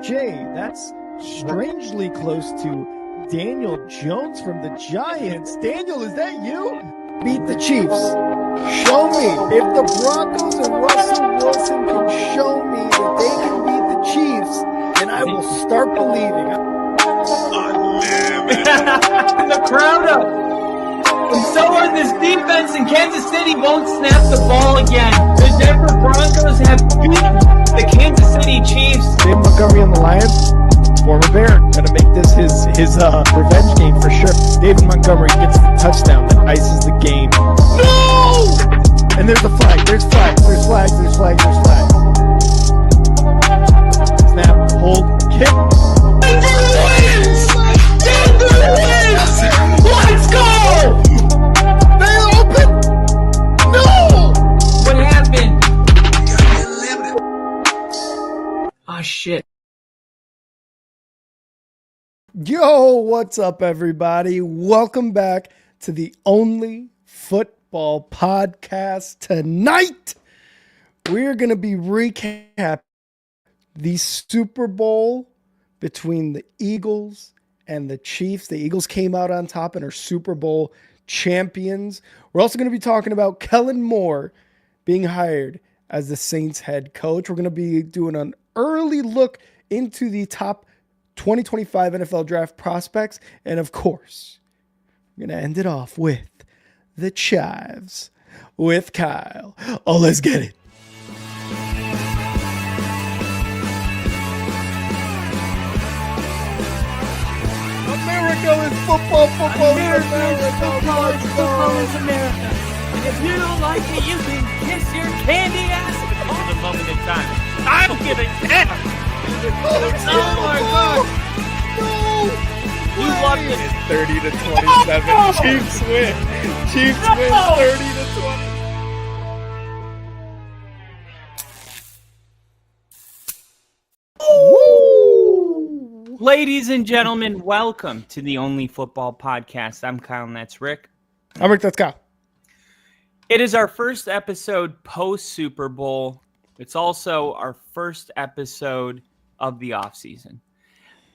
Jay, that's strangely close to Daniel Jones from the Giants. Daniel, is that you? Beat the Chiefs. Show me. If the Broncos and Russell Wilson can show me that they can beat the Chiefs, then I will start believing. The crowd up. And so are this defense, and Kansas City won't snap the ball again. The Denver Broncos have beaten the Kansas City Chiefs. Dave Montgomery on the Lions, former Bear, gonna make this his revenge game for sure. David Montgomery gets the touchdown that ices the game. No! And there's a flag. There's flags. There's flags. There's flags. There's flags. Snap. Hold. Kick. Denver wins! Denver wins! Let's go! They open. No! What happened? Oh shit. Yo, what's up, everybody? Welcome back to the only football podcast. Tonight, we're going to be recapping the Super Bowl between the Eagles and the Chiefs. The Eagles came out on top and are Super Bowl champions. We're also going to be talking about Kellen Moore being hired as the Saints head coach. We're going to be doing an early look into the top 2025 NFL draft prospects. And of course, we're going to end it off with the Chives with Kyle. Oh, let's get it. America is football. Football is America. And if you don't like it, you can kiss your candy ass. This is a moment in time. I don't give a damn. Oh my God. No! You loved it. 30 to 27. Oh! Chiefs win. Chiefs win 30 to 20. Woo! Ladies and gentlemen, welcome to the Only Football Podcast. I'm Kyle and that's Rick. I'm Rick, that's Kyle. It is our first episode post-Super Bowl. It's also our first episode of the offseason.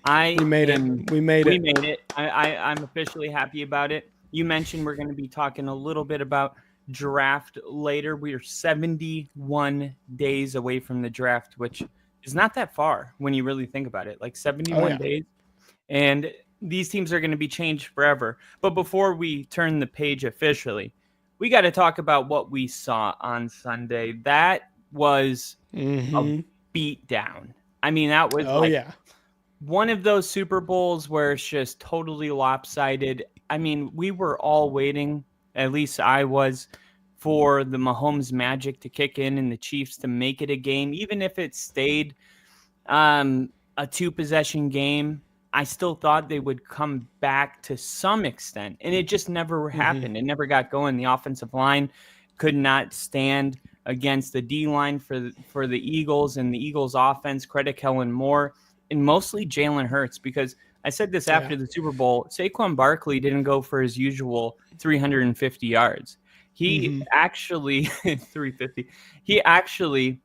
We made it. I'm officially happy about it. You mentioned we're going to be talking a little bit about draft later. We are 71 days away from the draft, which is not that far when you really think about it. Like 71 days. And these teams are going to be changed forever. But before we turn the page officially, we got to talk about what we saw on Sunday. That was a beatdown. I mean, that was one of those Super Bowls where it's just totally lopsided. I mean, we were all waiting, at least I was, for the Mahomes magic to kick in and the Chiefs to make it a game. Even if it stayed a two-possession game, I still thought they would come back to some extent. And it just never happened. It never got going. The offensive line could not stand against the D-line for the Eagles, and the Eagles offense. Credit Kellen Moore and mostly Jalen Hurts, because I said this after the Super Bowl. Saquon Barkley didn't go for his usual 350 yards. He actually 350. He actually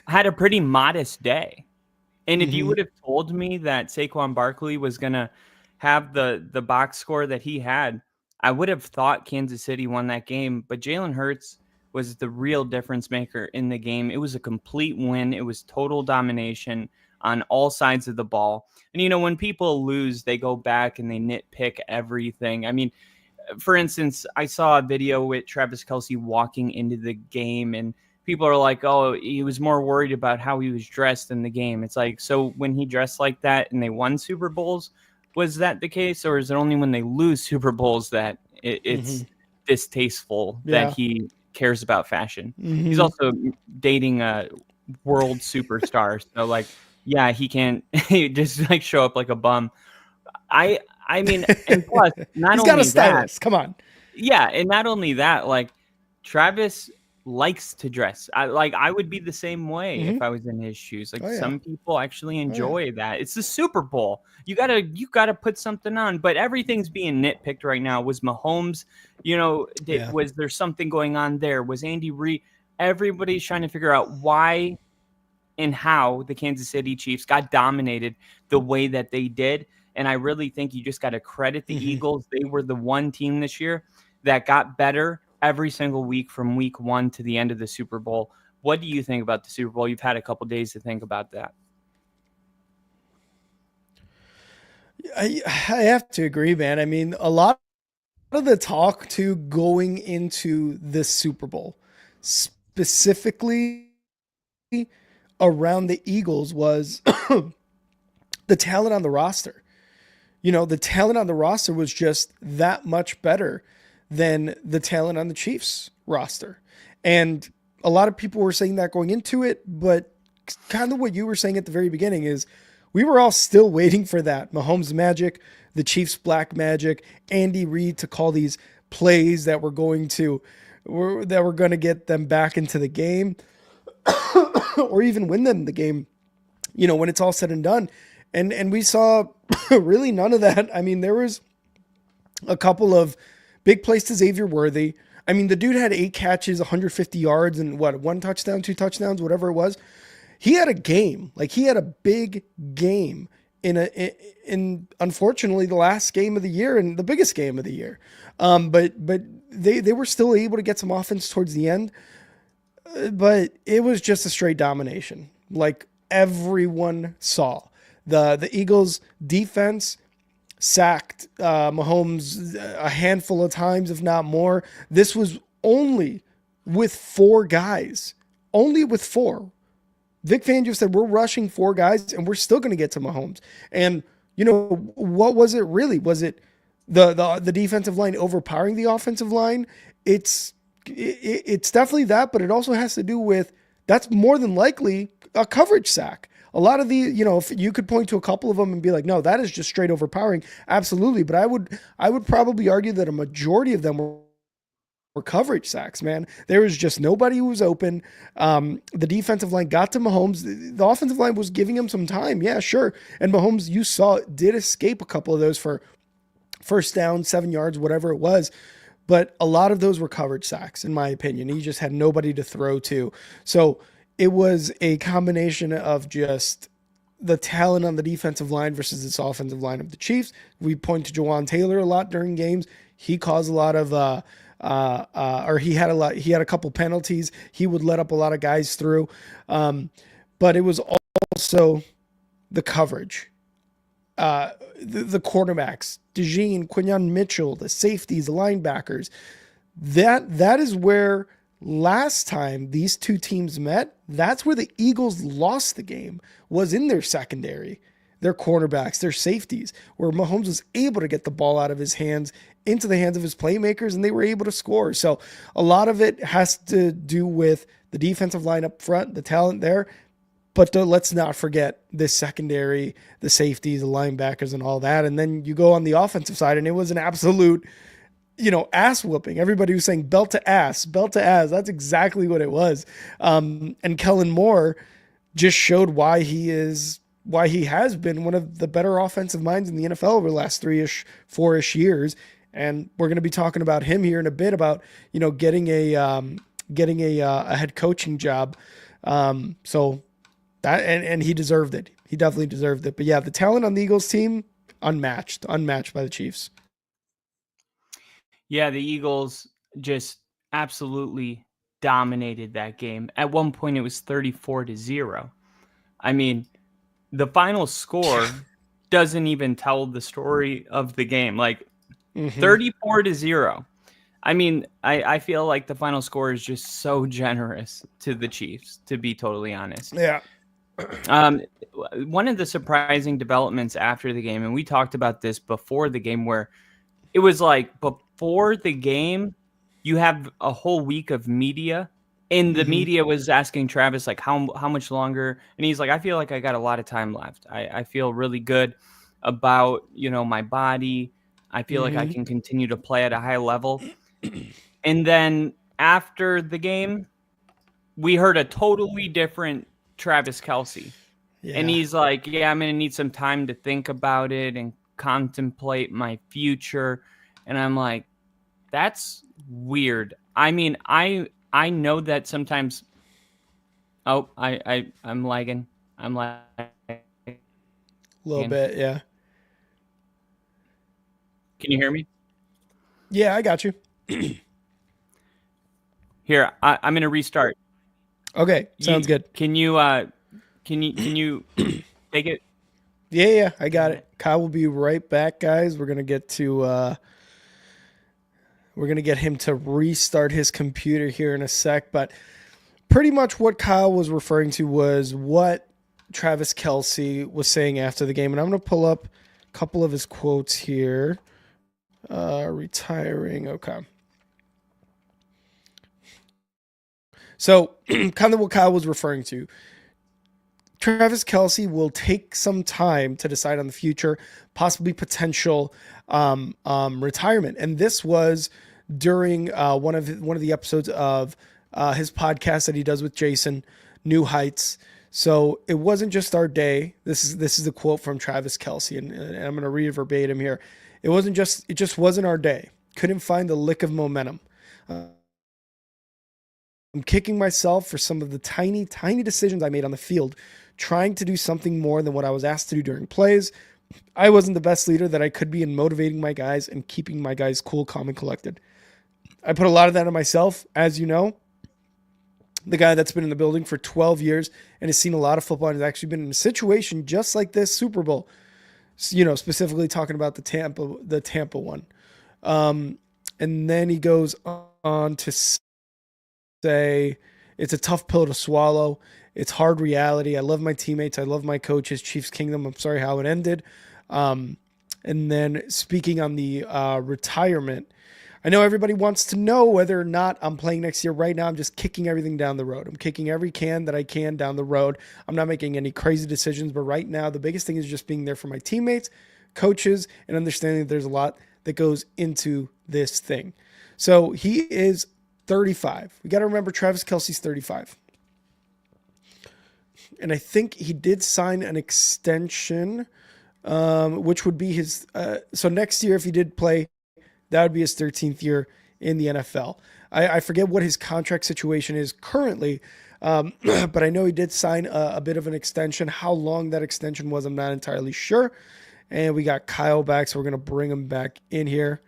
had a pretty modest day. And if you would have told me that Saquon Barkley was going to have the box score that he had, I would have thought Kansas City won that game. But Jalen Hurts was the real difference maker in the game. It was a complete win. It was total domination on all sides of the ball. And, you know, when people lose, they go back and they nitpick everything. I mean, for instance, I saw a video with Travis Kelce walking into the game, and people are like, oh, he was more worried about how he was dressed in the game. It's like, so when he dressed like that and they won Super Bowls, was that the case? Or is it only when they lose Super Bowls that it's distasteful that he cares about fashion? He's also dating a world superstar. So, like, yeah, he can't just like show up like a bum. I mean, and plus, not he's only got a stylist. that, Come on. Yeah, and not only that, like, Travis likes to dress. I would be the same way if I was in his shoes. Like, some people actually enjoy that. It's the Super Bowl. You gotta put something on. But everything's being nitpicked right now. Was Mahomes, was there something going on there? Was Andy Reid? Everybody's trying to figure out why in how the Kansas City Chiefs got dominated the way that they did. And I really think you just got to credit the Eagles. They were the one team this year that got better every single week from week 1 to the end of the Super Bowl. What do you think about the Super Bowl? You've had a couple days to think about that. I have to agree, man. I mean, a lot of the talk to going into this Super Bowl, specifically around the Eagles, was the talent on the roster. The talent on the roster was just that much better than the talent on the Chiefs roster. And a lot of people were saying that going into it, but kind of what you were saying at the very beginning is we were all still waiting for that Mahomes magic, the Chiefs black magic, Andy Reid to call these plays that were going to get them back into the game or even win them the game, when it's all said and done. And we saw really none of that. I mean, there was a couple of big plays to Xavier Worthy. I mean, the dude had 8 catches, 150 yards, and 1 touchdown, 2 touchdowns, whatever it was. He had a game. Like, he had a big game in unfortunately the last game of the year and the biggest game of the year. But they were still able to get some offense towards the end. But it was just a straight domination. Like everyone saw. The Eagles defense sacked Mahomes a handful of times, if not more. This was only with 4 guys. Only with 4. Vic Fangio said, we're rushing 4 guys and we're still going to get to Mahomes. And, what was it really? Was it the defensive line overpowering the offensive line? It's definitely that, but it also has to do with, that's more than likely a coverage sack. A lot of the, if you could point to a couple of them and be like, no, that is just straight overpowering. Absolutely. But I would probably argue that a majority of them were coverage sacks, man. There was just nobody who was open. The defensive line got to Mahomes. The offensive line was giving him some time. Yeah, sure. And Mahomes, you saw, did escape a couple of those for first down, 7 yards, whatever it was. But a lot of those were coverage sacks, in my opinion. He just had nobody to throw to. So it was a combination of just the talent on the defensive line versus this offensive line of the Chiefs. We point to Jawan Taylor a lot during games. He caused a lot of, he had a couple penalties. He would let up a lot of guys through. But it was also the coverage. The quarterbacks, DeJean, Quinyon Mitchell, the safeties, the linebackers. That is where last time these two teams met, that's where the Eagles lost the game, was in their secondary, their cornerbacks, their safeties, where Mahomes was able to get the ball out of his hands into the hands of his playmakers, and they were able to score. So a lot of it has to do with the defensive line up front, the talent there. But let's not forget the secondary, the safeties, the linebackers, and all that. And then you go on the offensive side, and it was an absolute, ass whooping. Everybody was saying belt to ass. That's exactly what it was. And Kellen Moore just showed why he has been one of the better offensive minds in the NFL over the last 4-ish years. And we're going to be talking about him here in a bit about, getting a head coaching job. So that, and he deserved it. He definitely deserved it. But yeah, the talent on the Eagles team, unmatched by the Chiefs. Yeah, the Eagles just absolutely dominated that game. At one point, it was 34-0. I mean, the final score doesn't even tell the story of the game. Like 34-0. I mean, I feel like the final score is just so generous to the Chiefs, to be totally honest. Yeah. One of the surprising developments after the game, and we talked about this before the game, where it was like before the game, you have a whole week of media, and the media was asking Travis, like, how much longer? And he's like, I feel like I got a lot of time left. I feel really good about, my body. I feel like I can continue to play at a high level. And then after the game, we heard a totally different Travis Kelce. Yeah. And he's like, yeah, I'm going to need some time to think about it and contemplate my future. And I'm like, that's weird. I mean, I know that sometimes Oh, I'm lagging. I'm lagging. A little bit, yeah. Can you hear me? Yeah, I got you. Here, I'm gonna restart. Okay, sounds You good. can you take it? Yeah, yeah, I got it. Kyle will be right back, guys. We're gonna get him to restart his computer here in a sec, but pretty much what Kyle was referring to was what Travis Kelsey was saying after the game, and I'm gonna pull up a couple of his quotes here. Retiring, okay. So, kind of what Kyle was referring to. Travis Kelsey will take some time to decide on the future, possibly potential retirement. And this was during one of the episodes of his podcast that he does with Jason, New Heights. So it wasn't just our day. This is a quote from Travis Kelsey, and I'm going to read it verbatim here. It just wasn't our day. Couldn't find the lick of momentum. I'm kicking myself for some of the tiny, tiny decisions I made on the field, trying to do something more than what I was asked to do during plays. I wasn't the best leader that I could be in motivating my guys and keeping my guys cool, calm, and collected. I put a lot of that on myself, as you know. The guy that's been in the building for 12 years and has seen a lot of football and has actually been in a situation just like this Super Bowl, specifically talking about the Tampa one. And then he goes on to say it's a tough pill to swallow. It's hard reality. I love my teammates. I love my coaches. Chiefs Kingdom. I'm sorry how it ended. And then speaking on the retirement, I know everybody wants to know whether or not I'm playing next year. Right now, I'm just kicking everything down the road. I'm kicking every can that I can down the road. I'm not making any crazy decisions, but right now, the biggest thing is just being there for my teammates, coaches, and understanding that there's a lot that goes into this thing. So he is 35. We got to remember Travis Kelsey's 35. And I think he did sign an extension, which would be his. So next year, if he did play, that would be his 13th year in the NFL. I forget what his contract situation is currently, but I know he did sign a bit of an extension. How long that extension was, I'm not entirely sure. And we got Kyle back, so we're going to bring him back in here.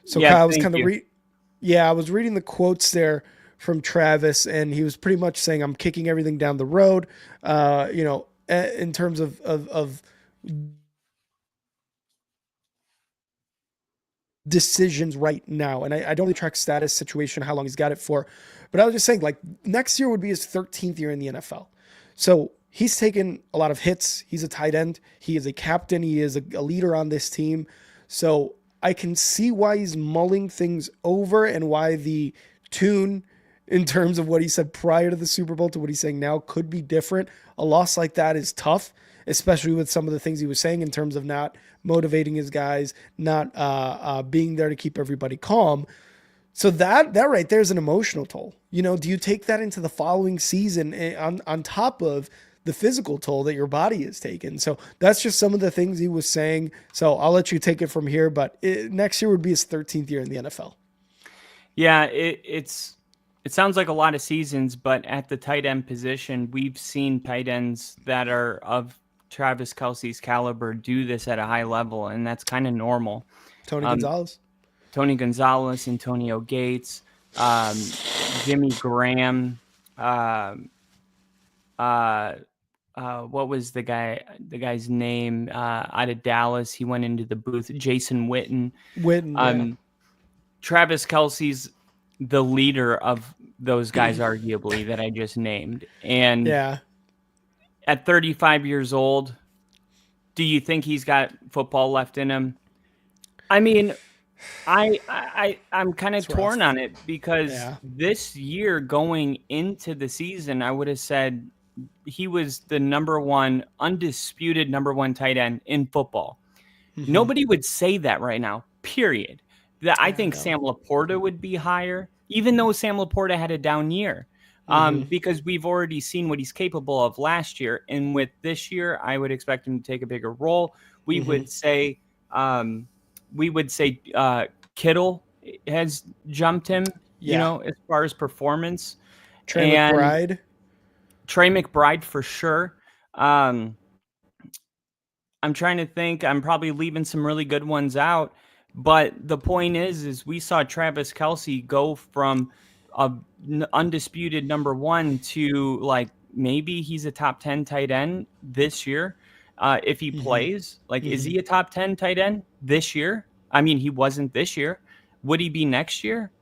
So Yeah, Kyle was thank kind of you. I was reading the quotes there from Travis, and he was pretty much saying, "I'm kicking everything down the road." In terms of decisions right now. And I don't really track status situation, how long he's got it for. But I was just saying, like, next year would be his 13th year in the NFL. So he's taken a lot of hits. He's a tight end. He is a captain. He is a leader on this team. So I can see why he's mulling things over and why the tune in terms of what he said prior to the Super Bowl to what he's saying now could be different. A loss like that is tough, especially with some of the things he was saying in terms of not motivating his guys, not being there to keep everybody calm. So that right there is an emotional toll. Do you take that into the following season on top of the physical toll that your body has taken? So that's just some of the things he was saying. So I'll let you take it from here. But next year would be his 13th year in the NFL. Yeah, it sounds like a lot of seasons, but at the tight end position, we've seen tight ends that are of Travis Kelsey's caliber do this at a high level, and that's kind of normal. Tony Um, Gonzalez. Tony Gonzalez, Antonio Gates, Jimmy Graham, uh, what was the guy's name out of Dallas? He went into the booth. Jason Witten. Witten, yeah. Travis Kelsey's the leader of those guys, arguably, that I just named. And Yeah. at 35 years old, do you think he's got football left in him? I mean, I'm kind of It's rough. torn on it because Yeah. this year going into the season, I would have said he was the undisputed number one tight end in football. Mm-hmm. Nobody would say that right now, period. I Yeah, think no. Sam Laporta would be higher, even though Sam Laporta had a down year, Mm-hmm. because we've already seen what he's capable of last year. And with this year, I would expect him to take a bigger role. We Mm-hmm. would say Kittle has jumped him, Yeah. as far as performance. Trey And McBride. Trey McBride for sure. Um, I'm trying to think. I'm probably leaving some really good ones out. But the point is we saw Travis Kelce go from a undisputed number one to like maybe he's a top 10 tight end this year. If he Mm-hmm. plays, like, is Mm-hmm. he a top 10 tight end this year? I mean, he wasn't this year. Would he be next year?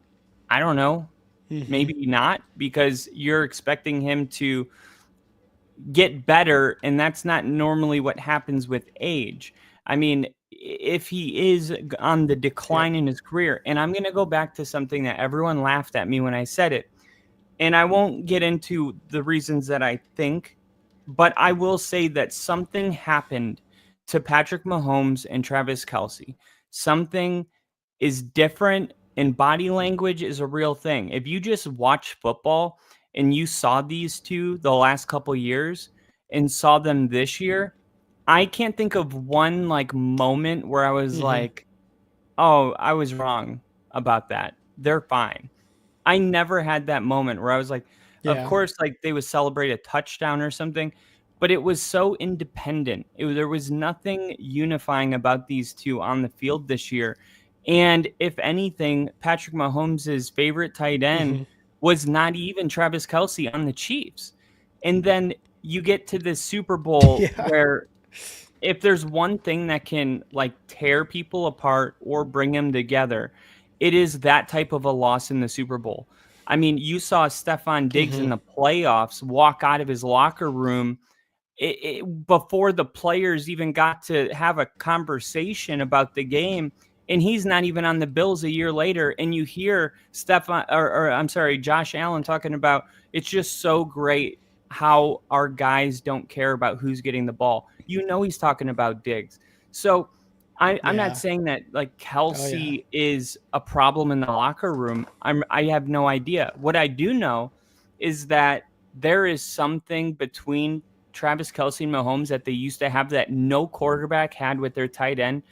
I don't know. Mm-hmm. Maybe not, because you're expecting him to get better, and that's not normally what happens with age. I mean, if he is on the Yep. decline in his career, and I'm going to go back to something that everyone laughed at me when I said it, and I won't get into the reasons that I think, but I will say that something happened to Patrick Mahomes and Travis Kelce. Something is different, and body language is a real thing. If you just watch football and you saw these two the last couple years and saw them this year, I can't think of one like moment where I was Mm-hmm. like, "Oh, I was wrong about that. They're fine." I never had that moment where I was like, of Yeah. course, like they would celebrate a touchdown or something, but it was so independent. There was nothing unifying about these two on the field this year. And if anything, Patrick Mahomes' favorite tight end Mm-hmm. was not even Travis Kelce on the Chiefs. And then you get to this Super Bowl Yeah. where if there's one thing that can like tear people apart or bring them together, it is that type of a loss in the Super Bowl. I mean, you saw Stephon Diggs Mm-hmm. in the playoffs walk out of his locker room before the players even got to have a conversation about the game. And he's not even on the Bills a year later. And you hear I'm sorry, Josh Allen talking about it's just so great how our guys don't care about who's getting the ball. You know, he's talking about Diggs. So I'm not Yeah. saying that like Oh yeah. Kelsey is a problem in the locker room. I have no idea. What I do know is that there is something between Travis Kelce and Mahomes that they used to have that no quarterback had with their tight end.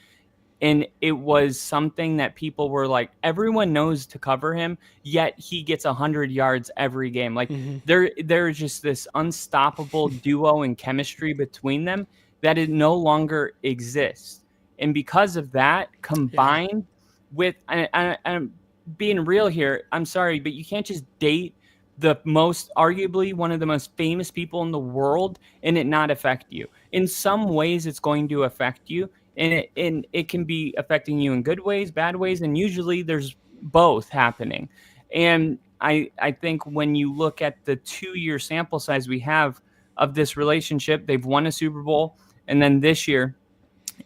And it was something that people were like, everyone knows to cover him, yet he gets 100 yards every game. Like Mm-hmm. there's just this unstoppable duo and chemistry between them that it no longer exists. And because of that, Yeah. combined with, I'm being real here, I'm sorry, but you can't just date arguably one of the most famous people in the world and it not affect you. In some ways, it's going to affect you, and it can be affecting you in good ways, bad ways, and usually there's both happening. And I think when you look at the 2-year sample size we have of this relationship, they've won a Super Bowl, and then this year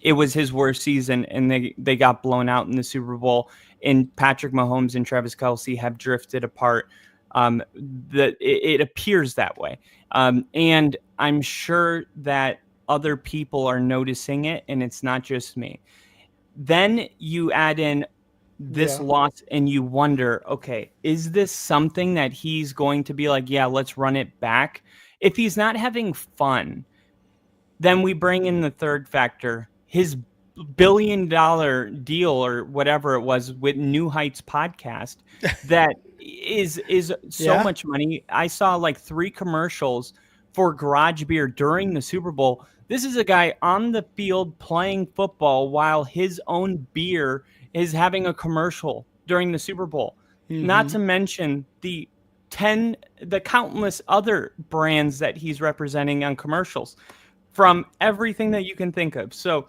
it was his worst season, and they got blown out in the Super Bowl. And Patrick Mahomes and Travis Kelce have drifted apart. It appears that way, and I'm sure that other people are noticing it, and it's not just me. Then you add in this Yeah. loss, and you wonder, okay, is this something that he's going to be like, yeah, let's run it back? If he's not having fun, then we bring in the third factor, his $1 billion deal or whatever it was with New Heights podcast that is so Yeah. much money. I saw like 3 commercials for Garage Beer during the Super Bowl. This is a guy on the field playing football while his own beer is having a commercial during the Super Bowl. Not Mm-hmm. to mention the countless other brands that he's representing on commercials from everything that you can think of. So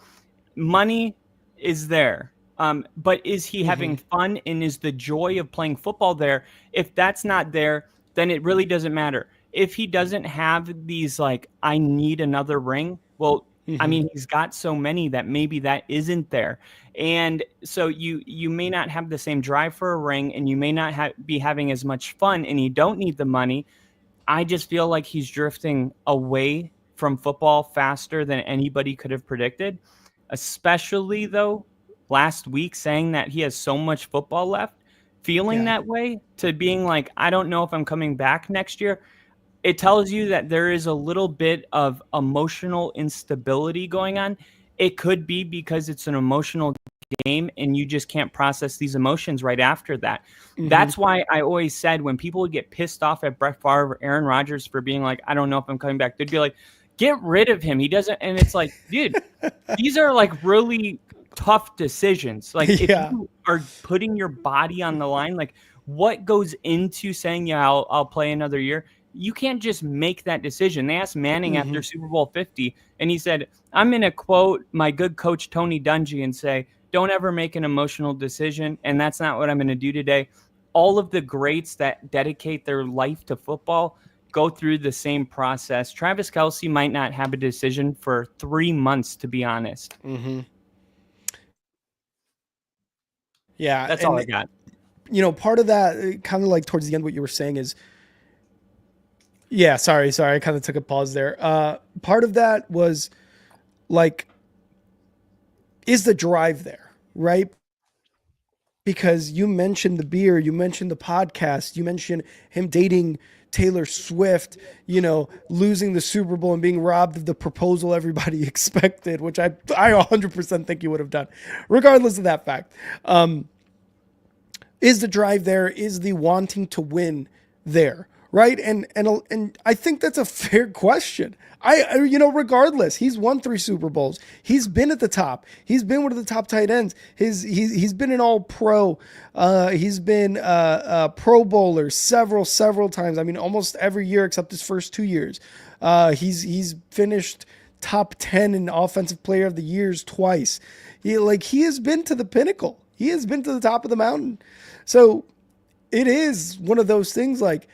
money is there. But is he Mm-hmm. having fun, and is the joy of playing football there? If that's not there, then it really doesn't matter. If he doesn't have these like, I need another ring, well, I Mm-hmm. mean, he's got so many that maybe that isn't there. And so you may not have the same drive for a ring, and you may not be having as much fun, and you don't need the money. I just feel like he's drifting away from football faster than anybody could have predicted, especially though last week saying that he has so much football left, feeling Yeah. that way to being like, I don't know if I'm coming back next year. It tells you that there is a little bit of emotional instability going on. It could be because it's an emotional game, and you just can't process these emotions right after that. Mm-hmm. That's why I always said when people would get pissed off at Brett Favre or Aaron Rodgers for being like, I don't know if I'm coming back, they'd be like, get rid of him. He doesn't. And it's like, dude, these are like really tough decisions. Like if you are putting your body on the line, like what goes into saying, yeah, I'll play another year. You can't just make that decision. They asked Manning after Super Bowl 50, and he said, I'm going to quote my good coach, Tony Dungy, and say, don't ever make an emotional decision. And that's not what I'm going to do today. All of the greats that dedicate their life to football go through the same process. Travis Kelce might not have a decision for 3 months, to be honest. Mm-hmm. Yeah. That's all I got. You know, part of that, kind of like towards the end, what you were saying is, yeah, sorry. I kind of took a pause there. Part of that was like, is the drive there, right? Because you mentioned the beer, you mentioned the podcast, you mentioned him dating Taylor Swift, you know, losing the Super Bowl and being robbed of the proposal everybody expected, which I 100% think he would have done, regardless of that fact. Is the drive there? Is the wanting to win there? Right. And I think that's a fair question. Regardless, he's won 3 Super Bowls. He's been at the top. He's been one of the top tight ends. He's been an all pro. He's been a Pro Bowler several times. I mean, almost every year except his first 2 years. He's finished top 10 in offensive player of the years twice. He has been to the pinnacle. He has been to the top of the mountain. So it is one of those things like,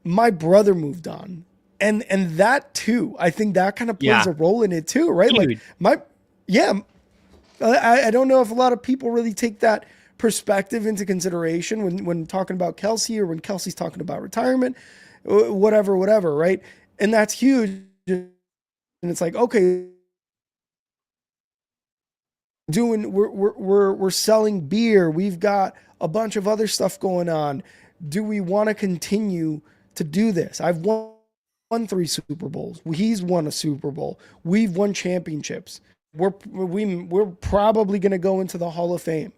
my brother moved on, and that too, I think that kind of plays a role in it too, right? Dude. Like I don't know if a lot of people really take that perspective into consideration when talking about Kelce or when Kelsey's talking about retirement, whatever, right? And that's huge. And it's like, okay, we're selling beer. We've got a bunch of other stuff going on. Do we want to continue to do this? I've won 3 Super Bowls. He's won a Super Bowl. We've won championships. We're probably going to go into the Hall of Fame.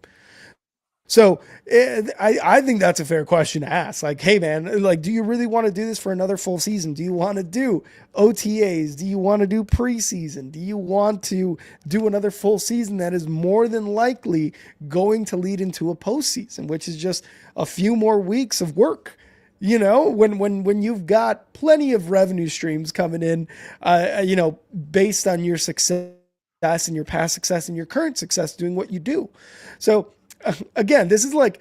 So I think that's a fair question to ask. Like, hey man, like, do you really want to do this for another full season? Do you want to do OTAs? Do you want to do preseason? Do you want to do another full season that is more than likely going to lead into a postseason, which is just a few more weeks of work? You know, when you've got plenty of revenue streams coming in, based on your success and your past success and your current success doing what you do. So again, this is like,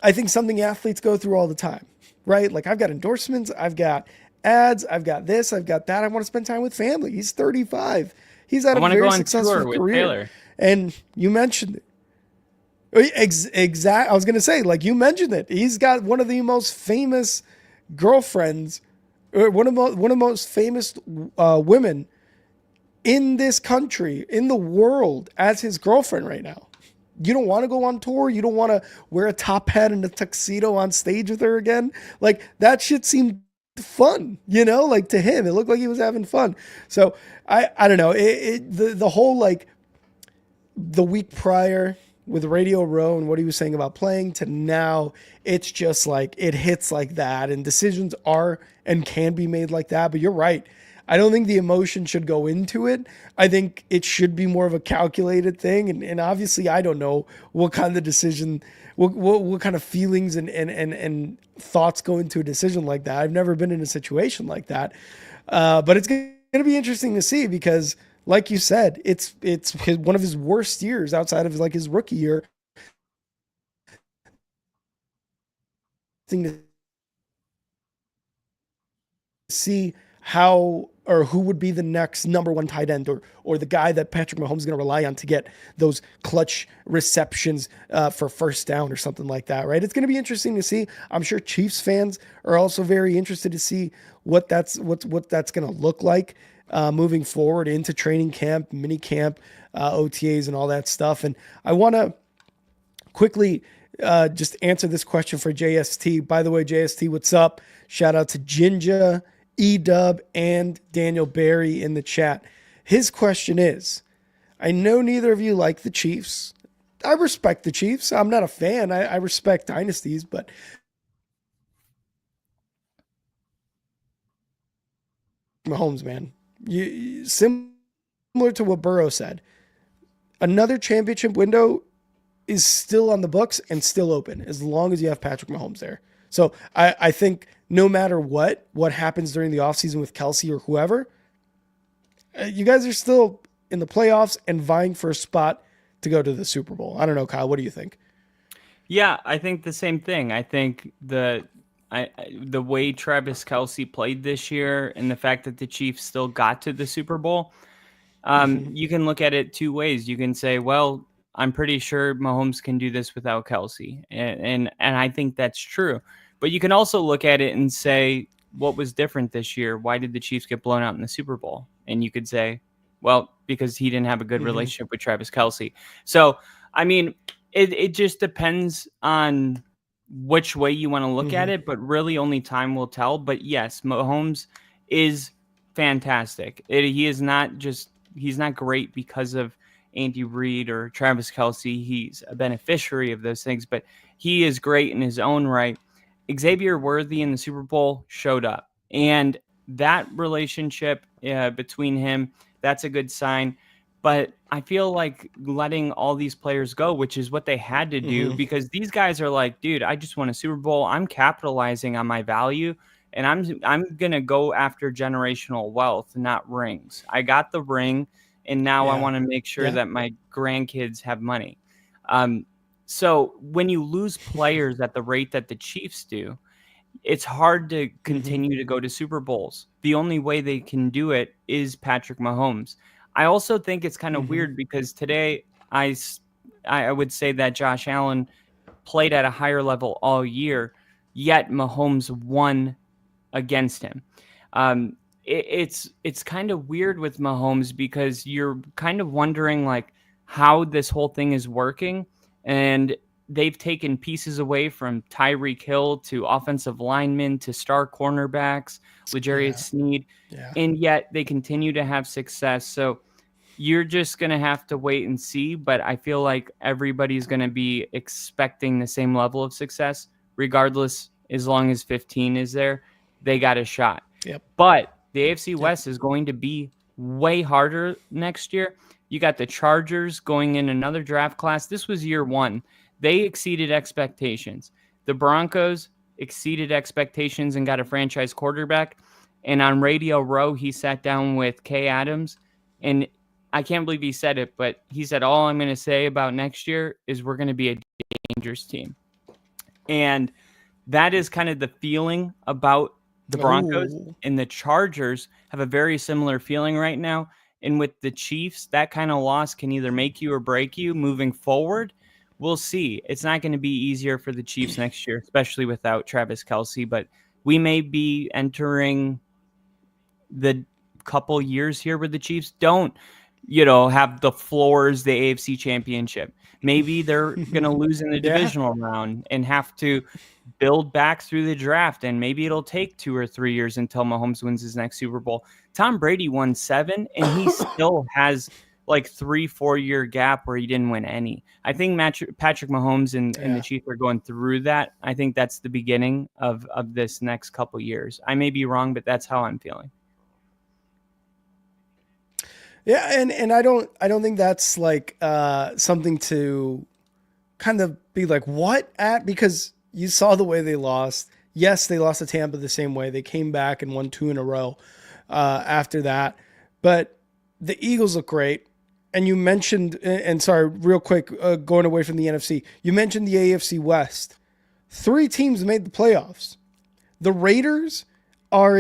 I think something athletes go through all the time, right? Like, I've got endorsements, I've got ads, I've got this, I've got that. I want to spend time with family. He's 35. He's had a very successful career. Taylor. And you mentioned it. Exact. I was going to say, like, you mentioned it. He's got one of the most famous girlfriends, or one of the most famous women in this country, in the world, as his girlfriend right now. You don't want to go on tour. You don't want to wear a top hat and a tuxedo on stage with her again. Like, that shit seemed fun, like, to him, it looked like he was having fun. So I don't know. The whole, like, the week prior with Radio Row and what he was saying about playing to now, it's just like, it hits like that, and decisions are and can be made like that. But you're right. I don't think the emotion should go into it. I think it should be more of a calculated thing. And obviously I don't know what kind of decision, what kind of feelings and thoughts go into a decision like that. I've never been in a situation like that. But it's going to be interesting to see, because like you said, it's one of his worst years outside of his rookie year. Thing to see how or who would be the next number 1 tight end, or the guy that Patrick Mahomes is going to rely on to get those clutch receptions for first down or something like that, right? It's going to be interesting to see. I'm sure Chiefs fans are also very interested to see what that's going to look like moving forward into training camp, mini camp, OTAs, and all that stuff. And I want to quickly just answer this question for JST. By the way, JST, what's up? Shout out to Jinja, E-Dub, and Daniel Barry in the chat. His question is, I know neither of you like the Chiefs. I respect the Chiefs. I'm not a fan. I respect dynasties, but Mahomes, man, similar to what Burrow said, another championship window is still on the books and still open as long as you have Patrick Mahomes there. So I think no matter what happens during the offseason with Kelsey or whoever, you guys are still in the playoffs and vying for a spot to go to the Super Bowl. I don't know, Kyle. What do you think? Yeah, I think the same thing. I think the way Travis Kelsey played this year and the fact that the Chiefs still got to the Super Bowl, you can look at it two ways. You can say, well, I'm pretty sure Mahomes can do this without Kelsey, and I think that's true. But you can also look at it and say, what was different this year? Why did the Chiefs get blown out in the Super Bowl? And you could say, well, because he didn't have a good relationship with Travis Kelsey. So, I mean, it just depends on which way you want to look at it, but really only time will tell. But yes, Mahomes is fantastic. He's not great because of Andy Reid or Travis Kelsey. He's a beneficiary of those things, but he is great in his own right. Xavier Worthy in the Super Bowl showed up, and that relationship between him, that's a good sign. But I feel like letting all these players go, which is what they had to do, because these guys are like, dude, I just won a Super Bowl. I'm capitalizing on my value, and I'm gonna go after generational wealth, not rings. I got the ring, and now I want to make sure that my grandkids have money. So when you lose players at the rate that the Chiefs do, it's hard to continue to go to Super Bowls. The only way they can do it is Patrick Mahomes. I also think it's kind of weird because today I would say that Josh Allen played at a higher level all year, yet Mahomes won against him. It's kind of weird with Mahomes because you're kind of wondering like how this whole thing is working, and they've taken pieces away from Tyreek Hill to offensive linemen to star cornerbacks, L'Jarius Sneed, and yet they continue to have success. So you're just going to have to wait and see, but I feel like everybody's going to be expecting the same level of success regardless. As long as 15 is there, they got a shot. But the AFC West is going to be way harder next year. You got the Chargers going in another draft class. This was year one. They exceeded expectations. The Broncos exceeded expectations and got a franchise quarterback. And on Radio Row, he sat down with Kay Adams, and I can't believe he said it, but he said, all I'm going to say about next year is we're going to be a dangerous team. And that is kind of the feeling about the Broncos. And the Chargers have a very similar feeling right now. And with the Chiefs, that kind of loss can either make you or break you moving forward. We'll see. It's not going to be easier for the Chiefs next year, especially without Travis Kelsey, but we may be entering the couple years here where the Chiefs don't, have the floors, the AFC Championship. Maybe they're going to lose in the divisional round and have to build back through the draft, and maybe it'll take 2 or 3 years until Mahomes wins his next Super Bowl. Tom Brady won 7, and he still has like 3-4 year gap where he didn't win any. I think Patrick Mahomes and the Chiefs are going through that. I think that's the beginning of this next couple years. I may be wrong, but that's how I'm feeling. Yeah, and I don't think that's like something to kind of be like what at, because you saw the way they lost. Yes, they lost to Tampa the same way. They came back and won 2 in a row after that. But the Eagles look great. And you mentioned, and sorry, real quick, going away from the NFC, you mentioned the AFC West. 3 teams made the playoffs. The Raiders are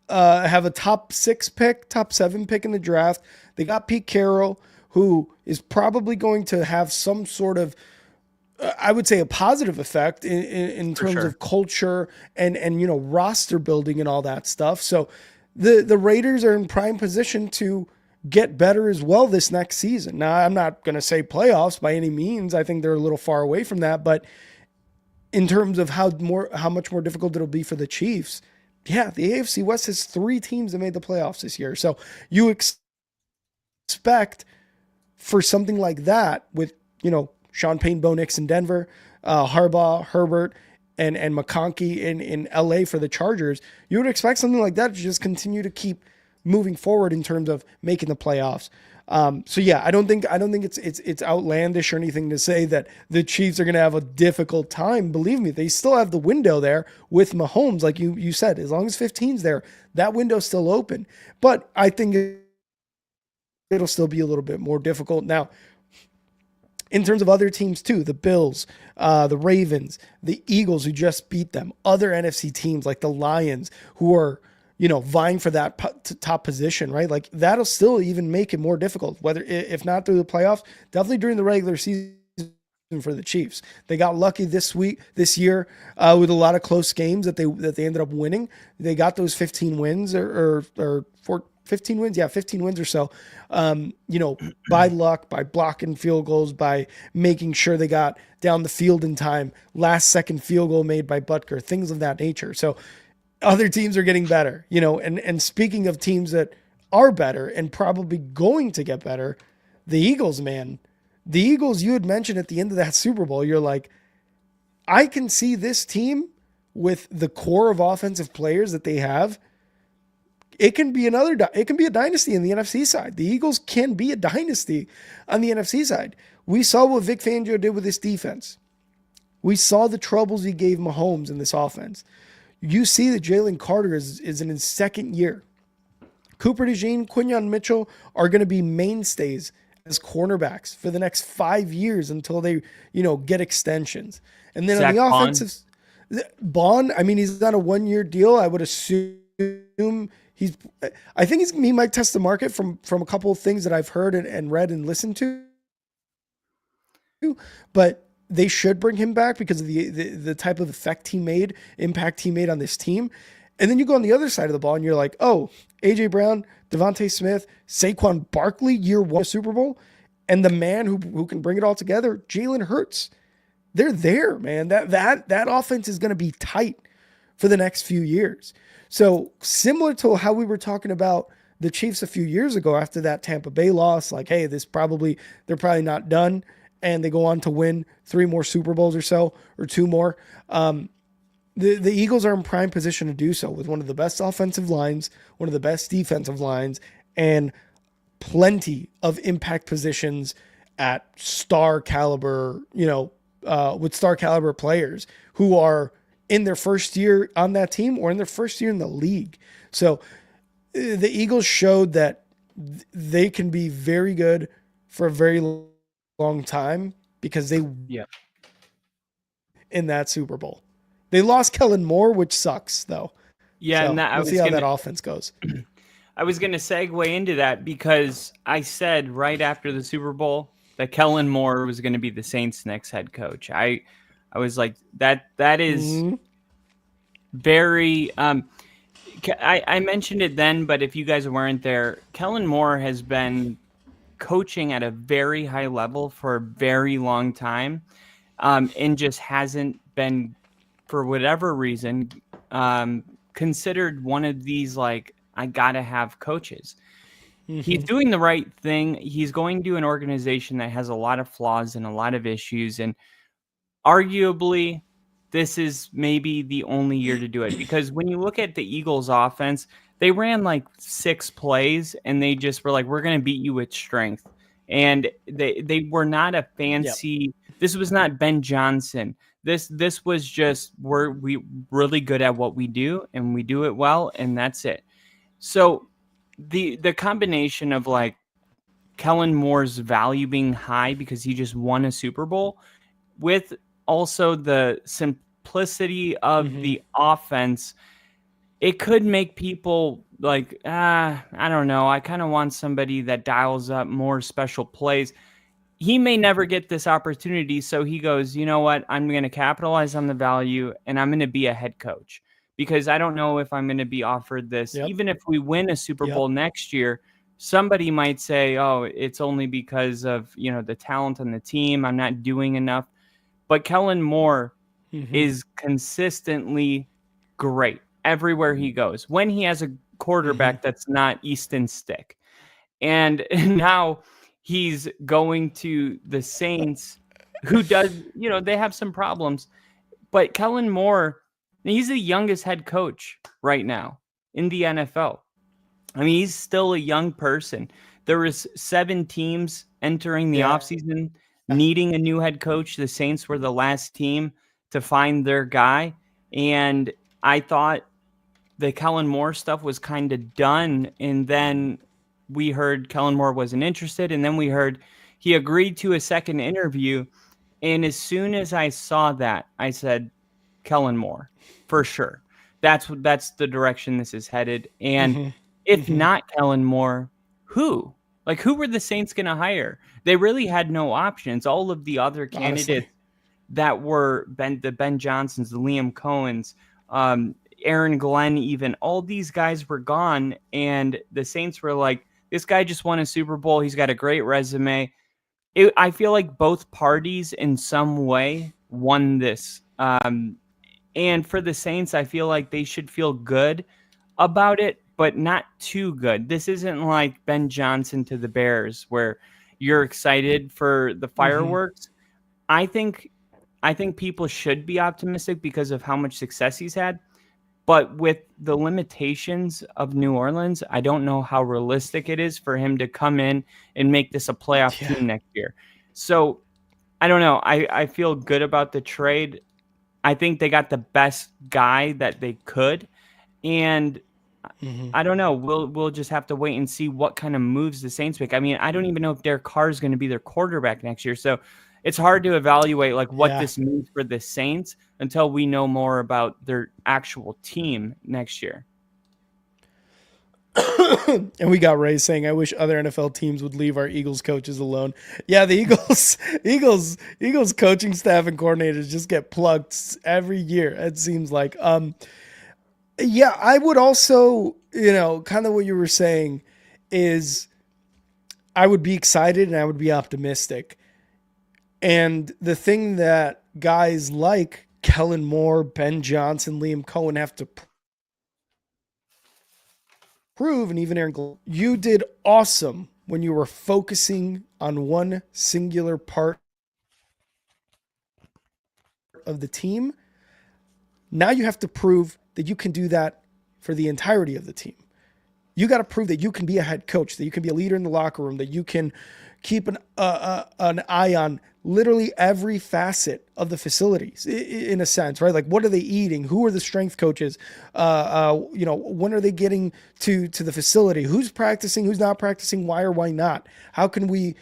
have a top 6 pick, top 7 pick in the draft. They got Pete Carroll, who is probably going to have some sort of, I would say, a positive effect in terms of culture and roster building and all that stuff. So the Raiders are in prime position to get better as well this next season. Now, I'm not going to say playoffs by any means. I think they're a little far away from that, but in terms of how much more difficult it'll be for the Chiefs, the AFC West has 3 teams that made the playoffs this year. So you expect for something like that with, Sean Payne, Bo Nix in Denver, Harbaugh, Herbert, and McConkey in LA for the Chargers, you would expect something like that to just continue to keep moving forward in terms of making the playoffs. So yeah, I don't think it's outlandish or anything to say that the Chiefs are going to have a difficult time. Believe me, they still have the window there with Mahomes, like you said. As long as 15's there, that window's still open. But I think it'll still be a little bit more difficult now. In terms of other teams too, the Bills, the Ravens, the Eagles who just beat them, other NFC teams like the Lions who are, vying for that top position, right? Like that'll still even make it more difficult, whether if not through the playoffs, definitely during the regular season for the Chiefs. They got lucky this year, with a lot of close games that they ended up winning. They got those 15 wins or 15 wins. Yeah, 15 wins or so. By luck, by blocking field goals, by making sure they got down the field in time, last second field goal made by Butker, things of that nature. So other teams are getting better, and speaking of teams that are better and probably going to get better, the Eagles, man. The Eagles, you had mentioned at the end of that Super Bowl, you're like, I can see this team with the core of offensive players that they have. It can be a dynasty in the NFC side. The Eagles can be a dynasty on the NFC side. We saw what Vic Fangio did with this defense. We saw the troubles he gave Mahomes in this offense. You see that Jalen Carter is in his second year. Cooper DeJean, Quinyon Mitchell are going to be mainstays as cornerbacks for the next 5 years until they, get extensions. And then on the offensive, Bond, he's on a 1-year deal. I would assume I think he might test the market from a couple of things that I've heard and read and listened to. But they should bring him back because of the type of impact he made on this team. And then you go on the other side of the ball and you're like, oh, AJ Brown, Devontae Smith, Saquon Barkley, year one Super Bowl, and the man who can bring it all together, Jalen Hurts. They're there, man. That offense is going to be tight for the next few years. So similar to how we were talking about the Chiefs a few years ago after that Tampa Bay loss, like, hey, they're probably not done. And they go on to win 3 more Super Bowls or so, or 2 more. The Eagles are in prime position to do so with one of the best offensive lines, one of the best defensive lines, and plenty of impact positions at star caliber, with star caliber players who are in their first year on that team or in their first year in the league. So the Eagles showed that they can be very good for a very long time because they in that Super Bowl. They lost Kellen Moore, which sucks though. Yeah, so and we'll see how that offense goes. I was going to segue into that because I said right after the Super Bowl that Kellen Moore was going to be the Saints' next head coach. I was like, that is very. I mentioned it then, but if you guys weren't there, Kellen Moore has been coaching at a very high level for a very long time, and just hasn't been, for whatever reason, considered one of these, like, I gotta have coaches. He's doing the right thing. He's going to an organization that has a lot of flaws and a lot of issues, and arguably this is maybe the only year to do it, because when you look at the Eagles offense, they ran like 6 plays and they just were like, we're going to beat you with strength. And they were not a fancy, this was not Ben Johnson. This was just, we really good at what we do and we do it well, and that's it. So the combination of like Kellen Moore's value being high because he just won a Super Bowl, with also the simplicity of the offense, it could make people like, I don't know, I kind of want somebody that dials up more special plays. He may never get this opportunity, so he goes, you know what, I'm going to capitalize on the value and I'm going to be a head coach, because I don't know if I'm going to be offered this. Even if we win a Super Bowl next year, somebody might say, oh, it's only because of, the talent on the team, I'm not doing enough. But Kellen Moore is consistently great everywhere he goes when he has a quarterback that's not Easton Stick. And now he's going to the Saints, who does, they have some problems. But Kellen Moore, he's the youngest head coach right now in the NFL. I mean, he's still a young person. There was 7 teams entering the offseason needing a new head coach. The Saints were the last team to find their guy. And I thought the Kellen Moore stuff was kind of done. And then we heard Kellen Moore wasn't interested. And then we heard he agreed to a second interview. And as soon as I saw that, I said, Kellen Moore, for sure. That's the direction this is headed. And if not Kellen Moore, who? Like, who were the Saints going to hire? They really had no options. All of the other candidates that were the Ben Johnsons, the Liam Cohens, Aaron Glenn, even, all these guys were gone. And the Saints were like, this guy just won a Super Bowl. He's got a great resume. I feel like both parties in some way won this. And for the Saints, I feel like they should feel good about it, but not too good. This isn't like Ben Johnson to the Bears where you're excited for the fireworks. I think people should be optimistic because of how much success he's had. But with the limitations of New Orleans, I don't know how realistic it is for him to come in and make this a playoff team next year. So I don't know. I feel good about the trade. I think they got the best guy that they could. And I don't know. We'll just have to wait and see what kind of moves the Saints make. I mean, I don't even know if Derek Carr is going to be their quarterback next year. So it's hard to evaluate like what this means for the Saints until we know more about their actual team next year. And we got Ray saying, I wish other NFL teams would leave our Eagles coaches alone. Yeah, the Eagles coaching staff and coordinators just get plucked every year, it seems like. Yeah, I would also, kind of what you were saying is I would be excited and I would be optimistic. And the thing that guys like Kellen Moore, Ben Johnson, Liam Cohen have to prove, and even Aaron Glenn, you did awesome when you were focusing on one singular part of the team. Now you have to prove that you can do that for the entirety of the team. You got to prove that you can be a head coach, that you can be a leader in the locker room, that you can keep an eye on literally every facet of the facilities in a sense, right? Like, what are they eating? Who are the strength coaches? When are they getting to the facility? Who's practicing? Who's not practicing? Why or why not? How can we,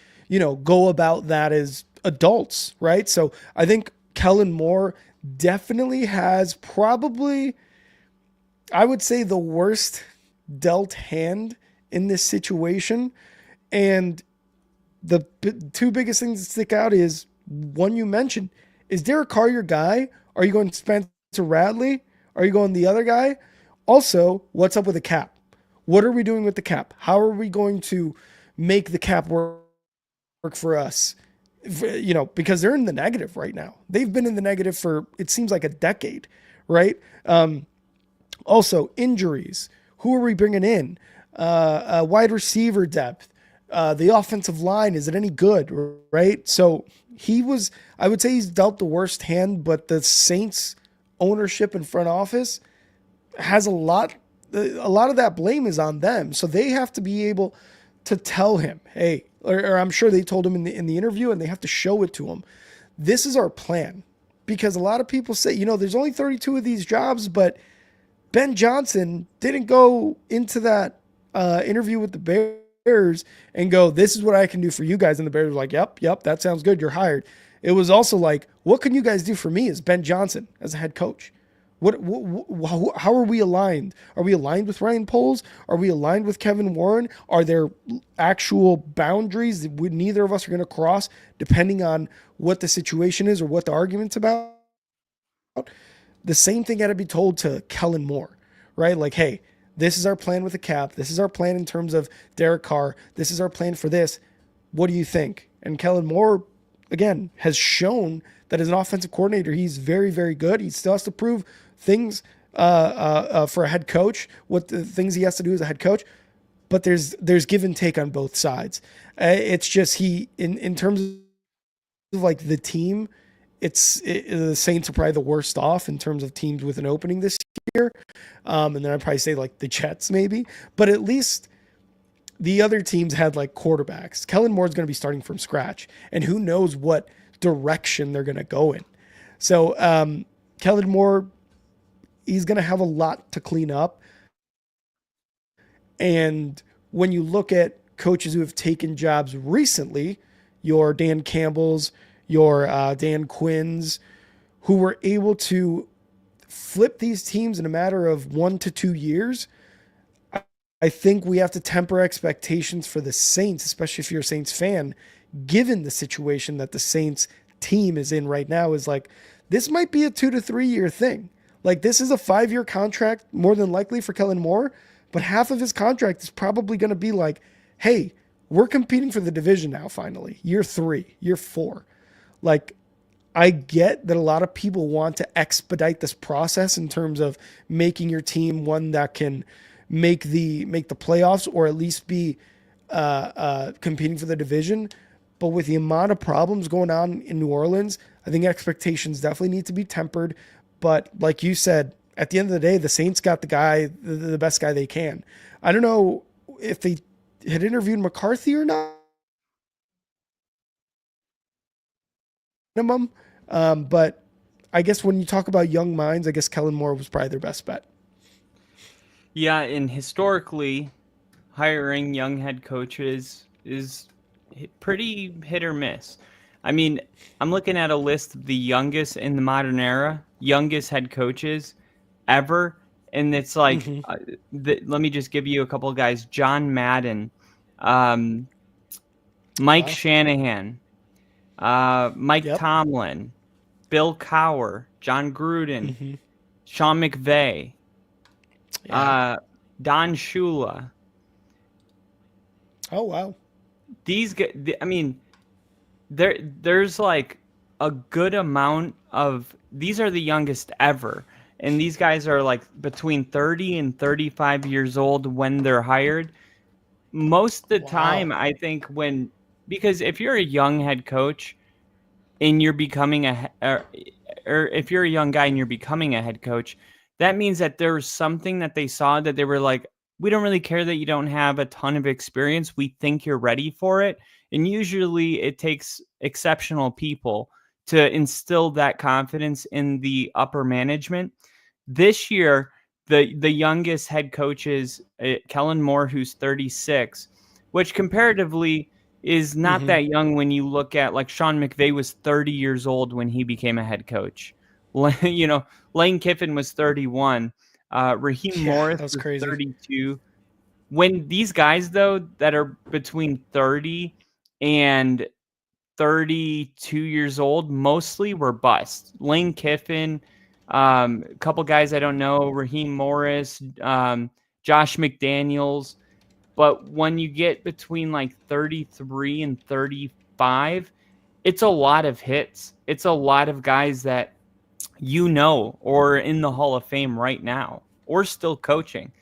go about that as adults, right? So I think Kellen Moore definitely has probably, I would say, the worst dealt hand in this situation. And the two biggest things that stick out is, one you mentioned, is Derek Carr your guy? Are you going Spencer Radley? Are you going the other guy? Also, what's up with the cap? What are we doing with the cap? How are we going to make the cap work for us? Because they're in the negative right now. They've been in the negative for, it seems like, a decade, right? Also, injuries. Who are we bringing in? Wide receiver depth. The offensive line, is it any good, right? So I would say he's dealt the worst hand, but the Saints ownership and front office has a lot of that blame is on them. So they have to be able to tell him, hey, or I'm sure they told him in the interview, and they have to show it to him. This is our plan. Because a lot of people say, there's only 32 of these jobs, but Ben Johnson didn't go into that interview with the Bears and go, this is what I can do for you guys. And the Bears were like, yep, that sounds good. You're hired. It was also like, what can you guys do for me as Ben Johnson, as a head coach? How are we aligned? Are we aligned with Ryan Poles? Are we aligned with Kevin Warren? Are there actual boundaries that neither of us are going to cross depending on what the situation is or what the argument's about? The same thing had to be told to Kellen Moore, right? Like, hey, this is our plan with the cap. This is our plan in terms of Derek Carr. This is our plan for this. What do you think? And Kellen Moore, again, has shown that as an offensive coordinator, he's very, very good. He still has to prove things for a head coach, what the things he has to do as a head coach. but there's give and take on both sides. It's just in terms of like the team, the Saints are probably the worst off in terms of teams with an opening this year. And then I'd probably say like the Jets maybe, but at least the other teams had like quarterbacks. Kellen Moore's going to be starting from scratch, and who knows what direction they're going to go in. So Kellen Moore, he's going to have a lot to clean up. And when you look at coaches who have taken jobs recently, your Dan Campbell's, your Dan Quinn's, who were able to flip these teams in a matter of 1 to 2 years, I think we have to temper expectations for the Saints, especially if you're a Saints fan, given the situation that the Saints team is in right now. Is like, this might be a 2 to 3 year thing. Like, this is a 5-year contract, more than likely, for Kellen Moore, but half of his contract is probably going to be like, hey, we're competing for the division now, finally. Year 3, year 4. Like, I get that a lot of people want to expedite this process in terms of making your team one that can make the playoffs, or at least be competing for the division. But with the amount of problems going on in New Orleans, I think expectations definitely need to be tempered. But like you said, at the end of the day, the Saints got the best guy they can. I don't know if they had interviewed McCarthy or not. Minimum. But I guess when you talk about young minds, I guess Kellen Moore was probably their best bet. Yeah, and historically, hiring young head coaches is pretty hit or miss. I mean, I'm looking at a list of the youngest in the modern era, youngest head coaches ever, and it's like, let me just give you a couple of guys: John Madden, Mike Shanahan, Mike Tomlin, Bill Cowher, John Gruden, Sean McVay, Don Shula. Oh, wow. These guys, I mean, there's like a good amount of, these are the youngest ever. And these guys are like between 30 and 35 years old when they're hired. Most of the time, I think because if you're a young head coach and you're becoming or if you're a young guy and you're becoming a head coach, that means that there's something that they saw that they were like, we don't really care that you don't have a ton of experience. We think you're ready for it. And usually it takes exceptional people to instill that confidence in the upper management. This year, the youngest head coach is Kellen Moore, who's 36, which comparatively is not that young when you look at, like, Sean McVay was 30 years old when he became a head coach. You know, Lane Kiffin was 31. Raheem Morris was crazy. 32. When these guys, though, that are between 30 and 32 years old, mostly were busts. Lane Kiffin, a couple guys I don't know, Raheem Morris, Josh McDaniels. But when you get between like 33 and 35, it's a lot of hits. It's a lot of guys that or in the Hall of Fame right now, or still coaching.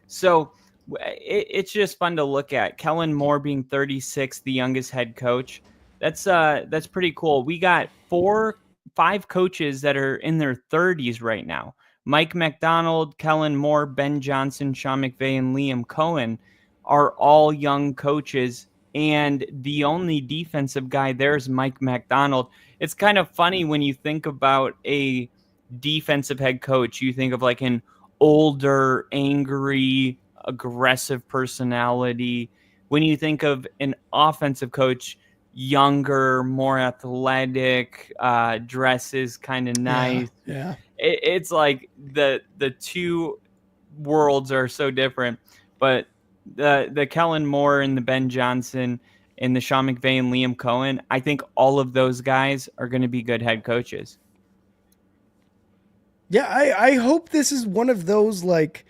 So it's just fun to look at. Kellen Moore being 36, the youngest head coach. That's pretty cool. We got 5 coaches that are in their 30s right now. Mike McDonald, Kellen Moore, Ben Johnson, Sean McVay, and Liam Cohen are all young coaches, and the only defensive guy there is Mike McDonald. It's kind of funny when you think about a defensive head coach. You think of like an older, angry, aggressive personality. When you think of an offensive coach, younger, more athletic, dresses kind of nice. Yeah. It's like the two worlds are so different. But the Kellen Moore and the Ben Johnson and the Sean McVay and Liam Cohen, I think all of those guys are going to be good head coaches. Yeah, I hope this is one of those like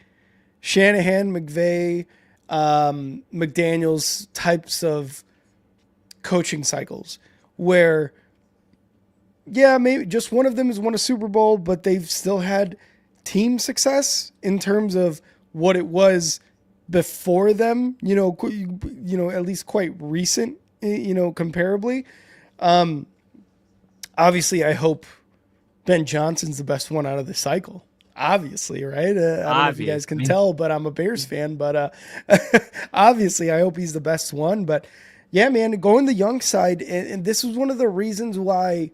Shanahan, McVay, McDaniels types of coaching cycles where, yeah, maybe just one of them has won a Super Bowl, but they've still had team success in terms of what it was before them, at least quite recent, comparably. Um, Obviously, I hope Ben Johnson's the best one out of the cycle. Obviously, right? I don't know if you guys can Obviously. tell, but I'm a Bears fan. But obviously, I hope he's the best one. But yeah, man, going the young side, and this was one of the reasons why,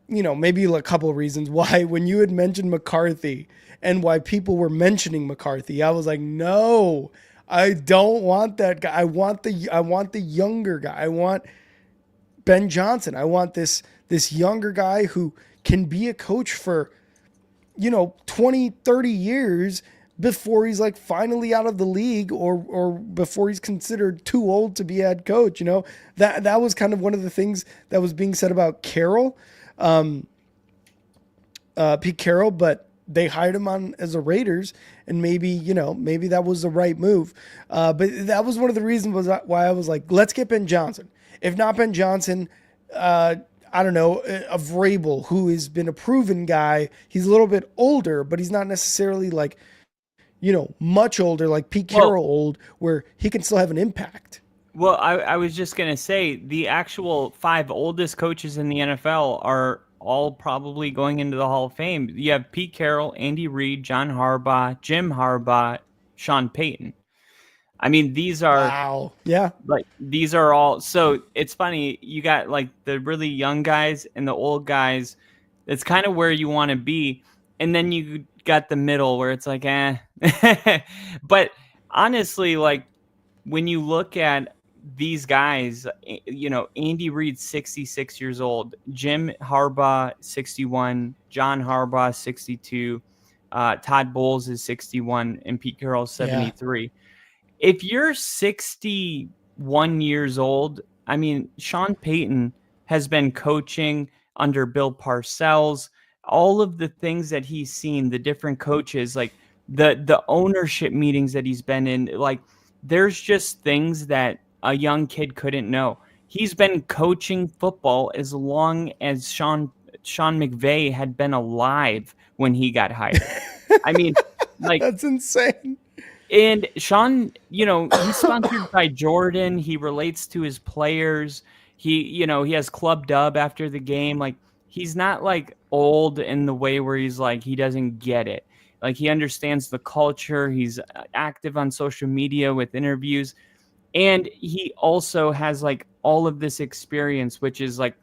maybe a couple of reasons why when you had mentioned McCarthy and why people were mentioning McCarthy, I was like, no, I don't want that guy. I want the younger guy. I want Ben Johnson. I want this younger guy who can be a coach for 20, 30 years before he's like finally out of the league, or before he's considered too old to be head coach. That was kind of one of the things that was being said about Carroll, Pete Carroll, but they hired him on as a Raiders, and maybe that was the right move. But that was one of the reasons why I was like, let's get Ben Johnson. If not Ben Johnson, I don't know, of Vrabel, who has been a proven guy. He's a little bit older, but he's not necessarily like, much older, like Pete Carroll old, where he can still have an impact. Well, I was just going to say the actual 5 oldest coaches in the NFL are all probably going into the Hall of Fame. You have Pete Carroll, Andy Reid, John Harbaugh, Jim Harbaugh, Sean Payton. I mean, these are Wow. Yeah. these are all. So it's funny. You got like the really young guys and the old guys. It's kind of where you want to be. And then you got the middle where it's like, eh. But honestly, like when you look at these guys, Andy Reid, 66 years old, Jim Harbaugh, 61, John Harbaugh, 62, Todd Bowles is 61, and Pete Carroll, 73. Yeah. If you're 61 years old, I mean, Sean Payton has been coaching under Bill Parcells, all of the things that he's seen, the different coaches, like the ownership meetings that he's been in, like there's just things that a young kid couldn't know. He's been coaching football as long as Sean McVay had been alive when he got hired. I mean, like that's insane. And Sean, he's sponsored by Jordan. He relates to his players. He has Club Dub after the game. Like he's not like old in the way where he's like, he doesn't get it. Like he understands the culture. He's active on social media with interviews. And he also has like all of this experience, which is like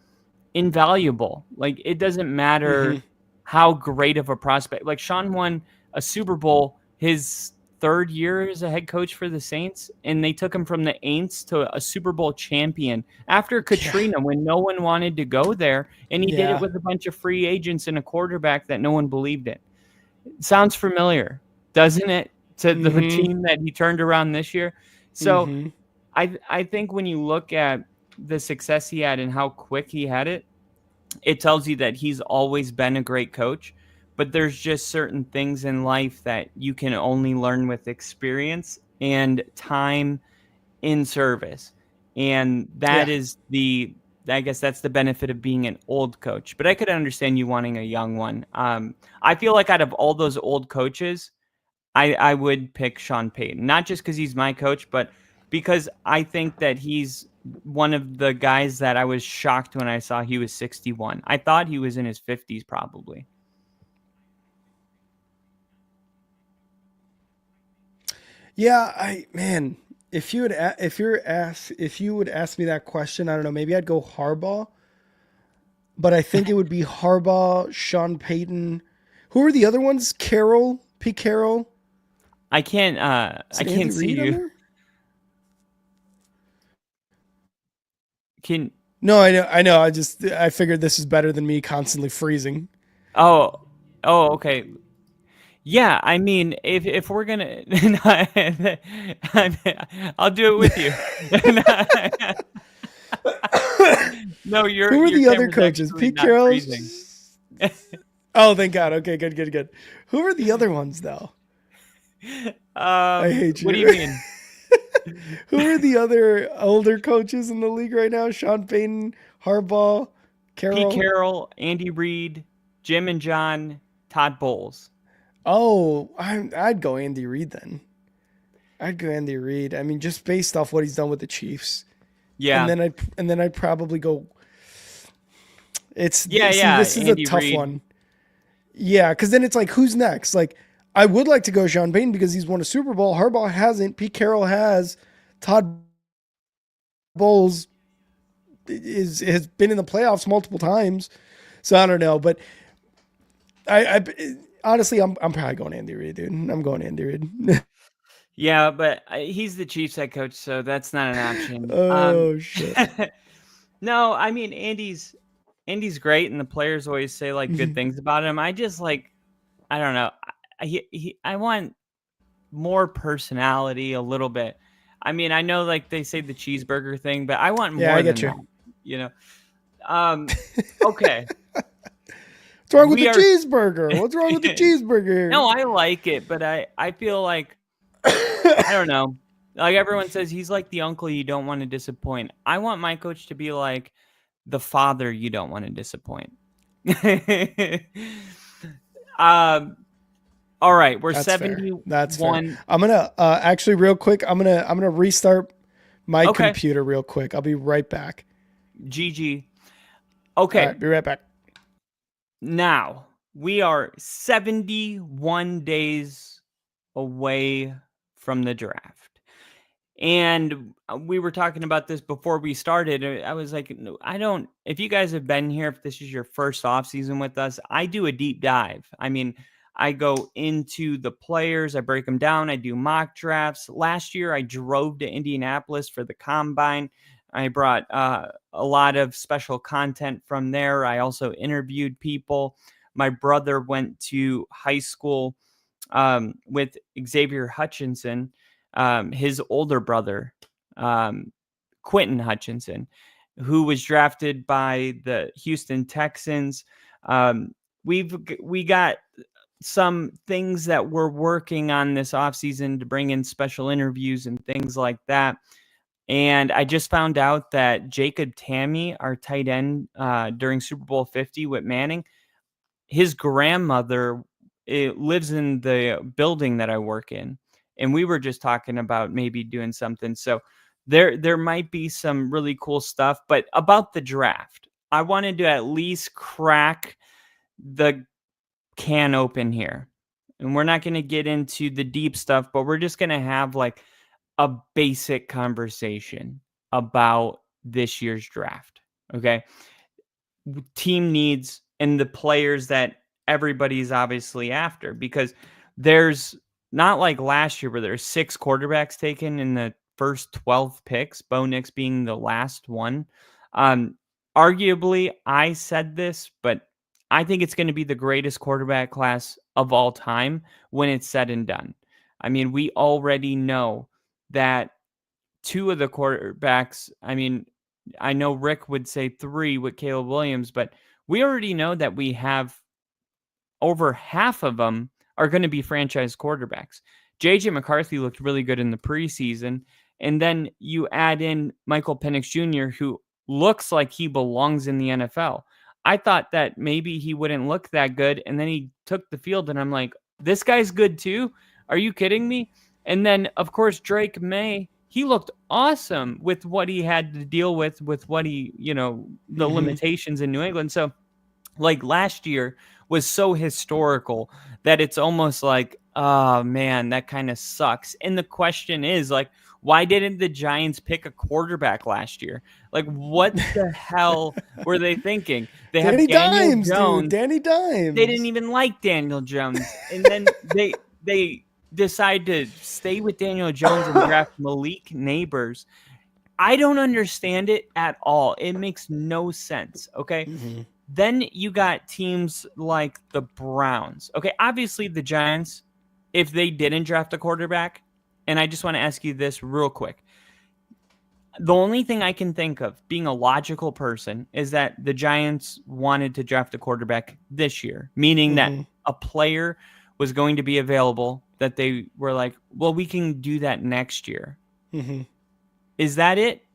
invaluable. Like it doesn't matter how great of a prospect. Like Sean won a Super Bowl his 3rd year as a head coach for the Saints, and they took him from the Aints to a Super Bowl champion after Katrina, when no one wanted to go there, and he did it with a bunch of free agents and a quarterback that no one believed in. Sounds familiar, doesn't it, to the team that he turned around this year? So I think when you look at the success he had and how quick he had it, it tells you that he's always been a great coach. But there's just certain things in life that you can only learn with experience and time in service. And that is I guess that's the benefit of being an old coach. But I could understand you wanting a young one. I feel like out of all those old coaches, I would pick Sean Payton. Not just because he's my coach, but because I think that he's one of the guys that I was shocked when I saw he was 61. I thought he was in his 50s probably. Yeah, if you would ask me that question, I don't know, maybe I'd go Harbaugh, but I think it would be Harbaugh, Sean Payton. Who are the other ones? Pete Carroll. I can't see you. No, I know. I figured this is better than me constantly freezing. Oh, okay. Yeah, I mean, if we're gonna, I'll do it with you. No, Who are the other coaches? Pete Carroll. Oh, thank God. Okay, good. Who are the other ones though? I hate you. What do you mean? Who are the other older coaches in the league right now? Sean Payton, Harbaugh, Carroll. Pete Carroll, Andy Reid, Jim and John, Todd Bowles. Oh, I'd go Andy Reid then. I'd go Andy Reid. I mean, just based off what he's done with the Chiefs. Yeah. And then I'd probably go. Yeah. This is Andy a tough Reid. one. Yeah, because then it's like, who's next? Like, I would like to go Sean Payton because he's won a Super Bowl. Harbaugh hasn't. Pete Carroll has. Todd Bowles has been in the playoffs multiple times. So I don't know, but I honestly, I'm probably going Andy Reid, dude. I'm going Andy Reid. Yeah, but he's the Chiefs head coach, so that's not an option. Oh shit. No, I mean Andy's great, and the players always say like good things about him. I just like, I don't know. I want more personality a little bit. I mean, I know like they say the cheeseburger thing, but I want Yeah, more I than get you. that. You know. Okay. What's wrong with We the are cheeseburger? What's wrong with the cheeseburger? No, I like it, but I feel like I don't know. Like everyone says, he's like the uncle you don't want to disappoint. I want my coach to be like the father you don't want to disappoint. All right, we're That's 71. fair. That's fair. I'm gonna actually real quick. I'm gonna restart my Okay. computer real quick. I'll be right back. GG. Okay. All right, be right back. Now we are 71 days away from the draft. And we were talking about this before we started. I was like, no, if you guys have been here, if this is your first off season with us, I do a deep dive. I mean, I go into the players, I break them down, I do mock drafts. Last year, I drove to Indianapolis for the combine. I brought a lot of special content from there. I also interviewed people. My brother went to high school with Xavier Hutchinson, his older brother, Quentin Hutchinson, who was drafted by the Houston Texans. We got some things that we're working on this offseason to bring in special interviews and things like that. And I just found out that Jacob Tamme, our tight end during Super Bowl 50 with Manning, his grandmother lives in the building that I work in. And we were just talking about maybe doing something. So there might be some really cool stuff. But about the draft, I wanted to at least crack the can open here. And we're not going to get into the deep stuff, but we're just going to have like a basic conversation about this year's draft. Okay. Team needs and the players that everybody's obviously after, because there's not like last year where there's 6 quarterbacks taken in the first 12 picks, Bo Nix being the last one. Arguably, I said this, but I think it's going to be the greatest quarterback class of all time when it's said and done. I mean, we already know that 2 of the quarterbacks, I mean, I know Rick would say 3 with Caleb Williams, but we already know that we have over half of them are going to be franchise quarterbacks. JJ McCarthy looked really good in the preseason. And then you add in Michael Penix Jr., who looks like he belongs in the NFL. I thought that maybe he wouldn't look that good. And then he took the field and I'm like, this guy's good too. Are you kidding me? And then, of course, Drake May, he looked awesome with what he had to deal with what he, the limitations in New England. So, like last year was so historical that it's almost like, oh man, that kind of sucks. And the question is like, why didn't the Giants pick a quarterback last year? Like, what the hell were they thinking? They have Daniel Jones. Dude. Danny Dimes. They didn't even like Daniel Jones. And then they decide to stay with Daniel Jones and draft Malik Neighbors. I don't understand it at all. It makes no sense. Okay. Mm-hmm. Then you got teams like the Browns. Okay. Obviously the Giants, if they didn't draft a quarterback, and I just want to ask you this real quick. The only thing I can think of, being a logical person, is that the Giants wanted to draft a quarterback this year, meaning that a player was going to be available that they were like, well, we can do that next year. Mm-hmm. Is that it?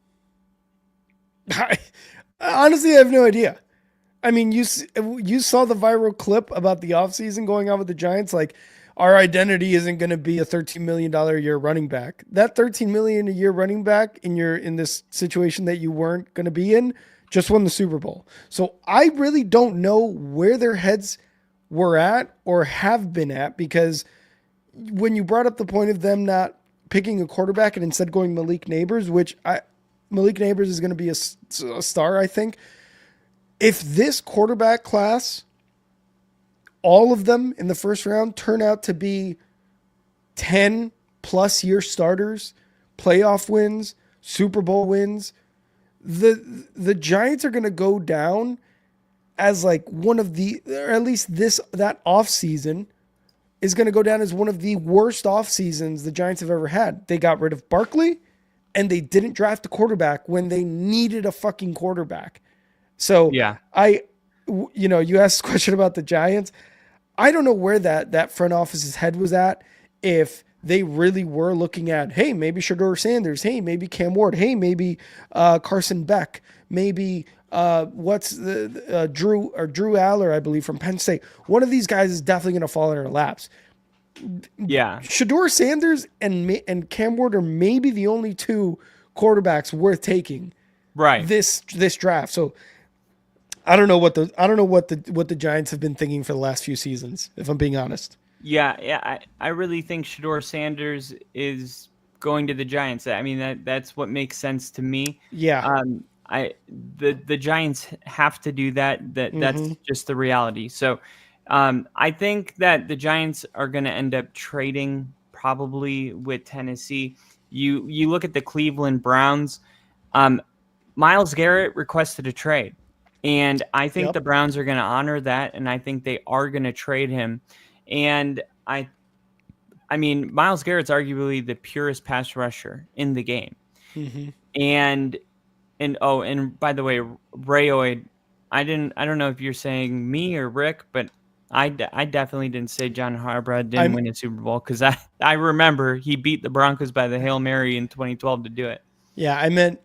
Honestly, I have no idea. I mean, you saw the viral clip about the offseason going on with the Giants. Like, our identity isn't going to be a $13 million a year running back. That $13 million a year running back in this situation that you weren't going to be in just won the Super Bowl. So I really don't know where their heads were at or have been at, because when you brought up the point of them not picking a quarterback and instead going Malik Neighbors, Malik Neighbors is going to be a star, I think. If this quarterback class, all of them in the first round, turn out to be 10 plus year starters, playoff wins, Super Bowl wins, the Giants are going to go down as like one of the, or at least that offseason is going to go down as one of the worst off seasons the Giants have ever had. They got rid of Barkley and they didn't draft a quarterback when they needed a fucking quarterback. So yeah, you asked a question about the Giants. I don't know where that front office's head was at. If they really were looking at, hey, maybe Shedeur Sanders, hey, maybe Cam Ward, hey, maybe Carson Beck, maybe Drew Aller, I believe, from Penn State. One of these guys is definitely going to fall in our laps. Yeah, Shedeur Sanders and Cam Ward are maybe the only two quarterbacks worth taking right. this draft. So I don't know what the Giants have been thinking for the last few seasons, if I'm being honest. Yeah. I really think Shedeur Sanders is going to the Giants. I mean, that's what makes sense to me. Yeah. The Giants have to do that. That's just the reality. So I think that the Giants are going to end up trading probably with Tennessee. You look at the Cleveland Browns. Myles Garrett requested a trade, and I think the Browns are going to honor that, and I think they are going to trade him. And I mean, Myles Garrett's arguably the purest pass rusher in the game. Mm-hmm. And by the way, Rayoid, I don't know if you're saying me or Rick, but I definitely didn't say John Harbaugh didn't win a Super Bowl, because I remember he beat the Broncos by the Hail Mary in 2012 to do it. Yeah, I meant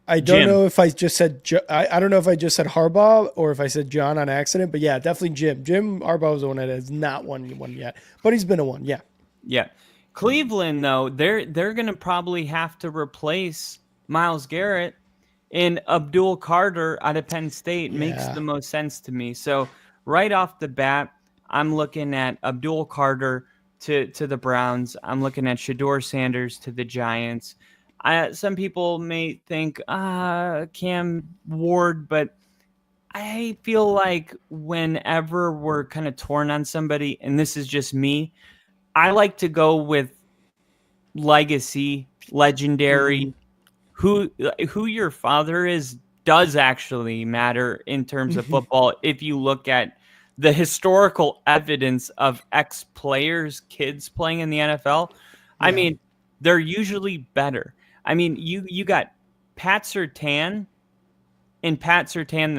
I don't know if I just said I don't know if I just said Harbaugh or if I said John on accident, but yeah, definitely Jim. Jim Harbaugh was the one that has not won one yet, but he's been a one. Yeah. Yeah. Cleveland, though, they're going to probably have to replace Myles Garrett, and Abdul Carter out of Penn State makes the most sense to me. So right off the bat, I'm looking at Abdul Carter to the Browns. I'm looking at Shedeur Sanders to the Giants. Some people may think Cam Ward, but I feel like whenever we're kind of torn on somebody, and this is just me, I like to go with legacy, legendary. Who your father is does actually matter in terms of football. If you look at the historical evidence of ex-players' kids playing in the NFL, I mean, they're usually better. I mean, you got Pat Surtain and Pat Surtain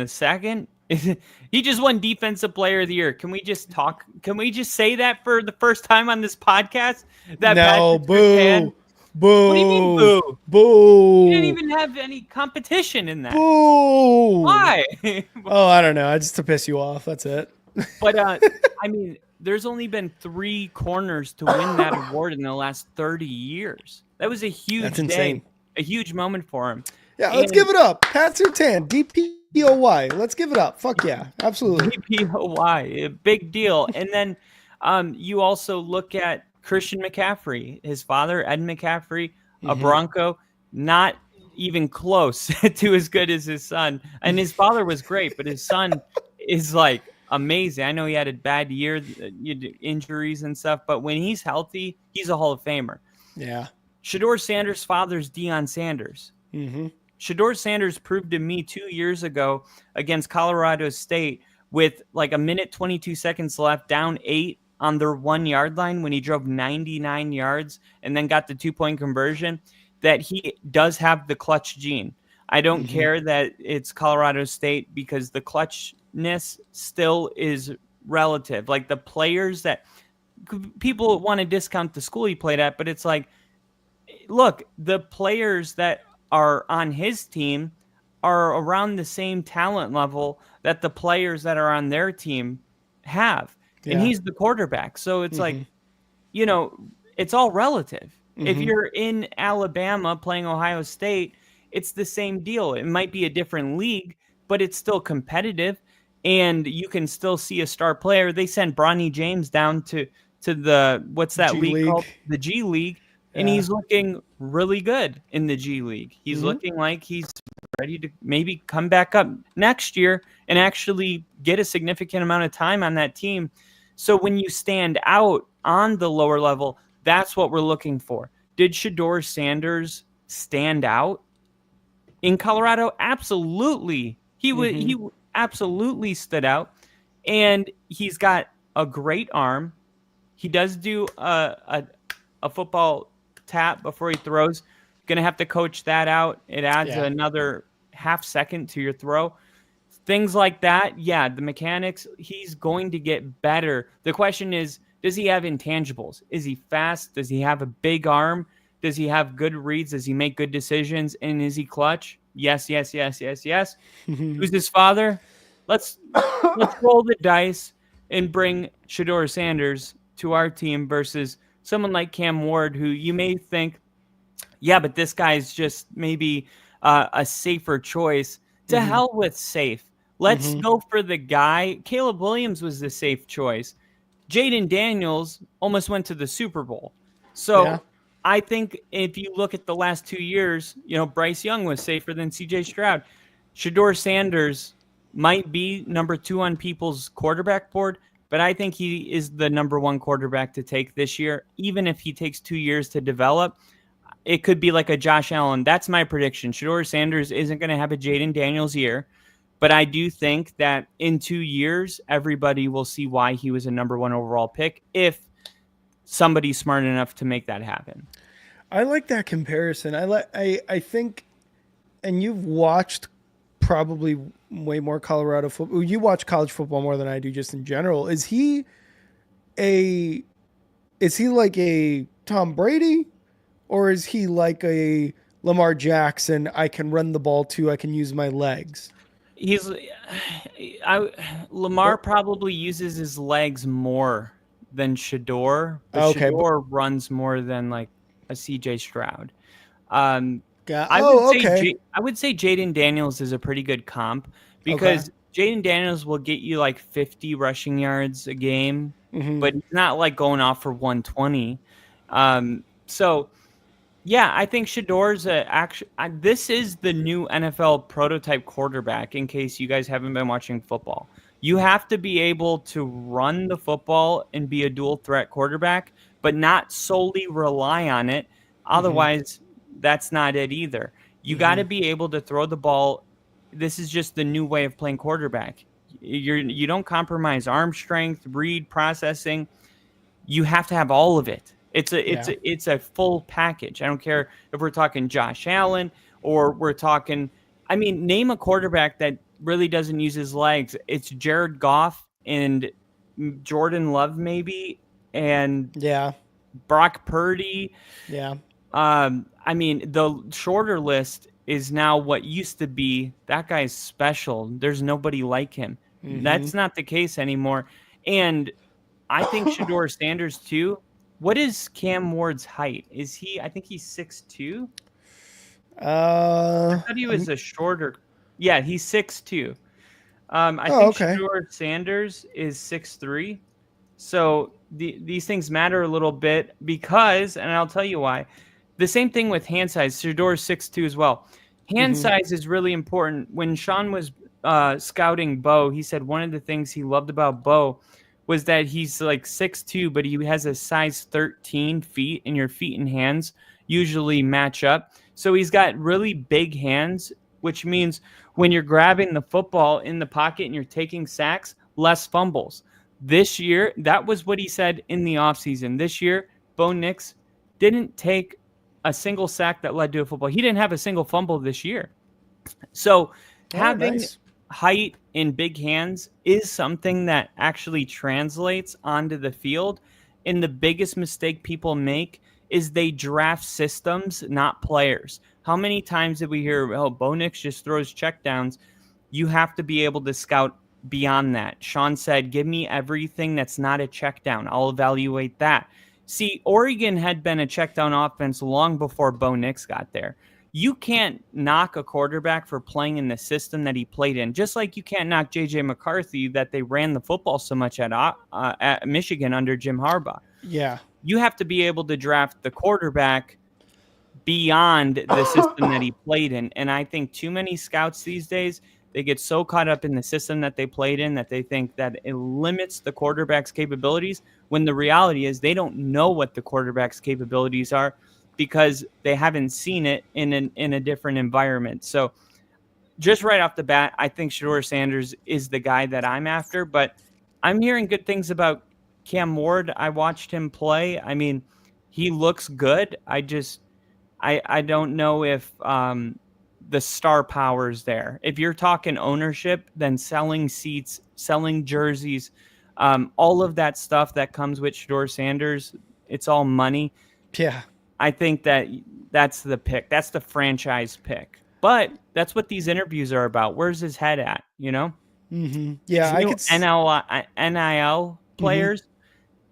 II. He just won Defensive Player of the Year. Can we just talk? Can we just say that for the first time on this podcast? That No, Patrick boo. Surtain, Boo. what do you mean, boo? Boo. You didn't even have any competition in that. Boo. Why? Oh, I don't know. Just to piss you off. That's it. But I mean, there's only been 3 corners to win that award in the last 30 years. That was a huge day, a huge moment for him. Yeah, let's give it up. Pat Surtain, DPOY. Let's give it up. Fuck yeah, absolutely. DPOY, a big deal. And then you also look at Christian McCaffrey, his father, Ed McCaffrey, a Bronco, not even close to as good as his son. And his father was great, but his son is like amazing. I know he had a bad year, injuries and stuff, but when he's healthy, he's a Hall of Famer. Yeah. Shedeur Sanders' father's Deion Sanders. Shedeur Sanders proved to me 2 years ago against Colorado State with like a minute 22 seconds left, down 8 on their 1 yard line when he drove 99 yards and then got the 2-point conversion, that he does have the clutch gene. I don't care that it's Colorado State, because the clutchness still is relative. Like the players that people want to discount the school he played at, but it's like, look, the players that are on his team are around the same talent level that the players that are on their team have. and Yeah. he's the quarterback. So it's like, Mm-hmm. it's all relative. If Mm-hmm. you're in Alabama playing Ohio State, it's the same deal. It might be a different league, but it's still competitive, and you can still see a star player. They sent Bronny James down to the what's that G league League. called? The G League, and Yeah. he's looking really good in the G League. He's Mm-hmm. looking like he's ready to maybe come back up next year and actually get a significant amount of time on that team. So when you stand out on the lower level, that's what we're looking for. Did Shedeur Sanders stand out in Colorado? Absolutely. Mm-hmm. He absolutely stood out, and he's got a great arm. He does do a football tap before he throws. Going to have to coach that out. It adds Yeah. another half second to your throw. Things like that. Yeah, the mechanics, he's going to get better. The question is, does he have intangibles? Is he fast? Does he have a big arm? Does he have good reads? Does he make good decisions? And is he clutch? Yes, yes, yes, yes, yes. Who's his father? Let's let's roll the dice and bring Shedeur Sanders to our team versus someone like Cam Ward, who you may think, yeah, but this guy's just maybe a safer choice. To Mm-hmm. hell with safe. Let's Mm-hmm. go for the guy. Caleb Williams was the safe choice. Jaden Daniels almost went to the Super Bowl. Yeah. So I think if you look at the last 2 years, Bryce Young was safer than CJ Stroud. Shedeur Sanders might be number 2 on people's quarterback board, but I think he is the number 1 quarterback to take this year. Even if he takes 2 years to develop, it could be like a Josh Allen. That's my prediction. Shedeur Sanders isn't going to have a Jaden Daniels year, but I do think that in 2 years, everybody will see why he was a number 1 overall pick if somebody's smart enough to make that happen. I like that comparison. I think, and you've watched probably way more Colorado football. You watch college football more than I do, just in general. A is he like a Tom Brady, or is he like a Lamar Jackson? I can run the ball too. I can use my legs. He's Lamar probably uses his legs more than Shedeur, but Okay, but Shedeur runs more than like a CJ Stroud. Um, okay, I would say Jaden Daniels is a pretty good comp okay. because Jaden Daniels will get you like 50 rushing yards a game, Mm-hmm. but he's not like going off for 120. So yeah, I think Shador's this is the new NFL prototype quarterback. In case you guys haven't been watching football, you have to be able to run the football and be a dual threat quarterback, but not solely rely on it. Mm-hmm. Otherwise, that's not it either. You got Mm-hmm. to be able to throw the ball. This is just the new way of playing quarterback. You don't compromise arm strength, read, processing. You have to have all of it. Yeah. It's a full package. I don't care if we're talking Josh Allen or we're talking. I mean, name a quarterback that really doesn't use his legs. It's Jared Goff and Jordan Love maybe, and Yeah. Brock Purdy. Yeah. I mean, the shorter list is now what used to be. That guy's special. There's nobody like him. Mm-hmm. That's not the case anymore. And I think Shedeur Sanders too. What is Cam Ward's height? Is he? I think he's 6'2". I thought he was a shorter. Yeah, he's 6'2". I Oh, think okay. Shedeur Sanders is 6'3". So these things matter a little bit because, and I'll tell you why. The same thing with hand size. Shedeur is 6'2" as well. Hand Mm-hmm. size is really important. When Sean was scouting Bo, he said one of the things he loved about Bo was that he's like 6'2", but he has a size 13 feet, and your feet and hands usually match up. So he's got really big hands, which means when you're grabbing the football in the pocket and you're taking sacks, less fumbles. This year, that was what he said in the offseason. This year, Bo Nix didn't take a single sack that led to a football. He didn't have a single fumble this year. So Oh, having nice. height and big hands is something that actually translates onto the field. And the biggest mistake people make is they draft systems, not players. How many times did we hear, oh, Bo Nix just throws checkdowns? You have to be able to scout beyond that. Sean said, give me everything that's not a check down. I'll evaluate that. See, Oregon had been a check down offense long before Bo Nix got there. You can't knock a quarterback for playing in the system that he played in, just like you can't knock J.J. McCarthy that they ran the football so much at Michigan under Jim Harbaugh. Yeah. You have to be able to draft the quarterback beyond the system that he played in. And I think too many scouts these days, they get so caught up in the system that they played in that they think that it limits the quarterback's capabilities, when the reality is they don't know what the quarterback's capabilities are because they haven't seen it in a different environment. So just right off the bat, I think Shedeur Sanders is the guy that I'm after, but I'm hearing good things about Cam Ward. I watched him play. I mean, he looks good. I don't know if the star power is there. If you're talking ownership, then selling seats, selling jerseys, all of that stuff that comes with Shedeur Sanders, it's all money. Yeah. I think that's the pick. That's the franchise pick. But that's what these interviews are about. Where's his head at, you know? Mm-hmm. Yeah, I could NIL players,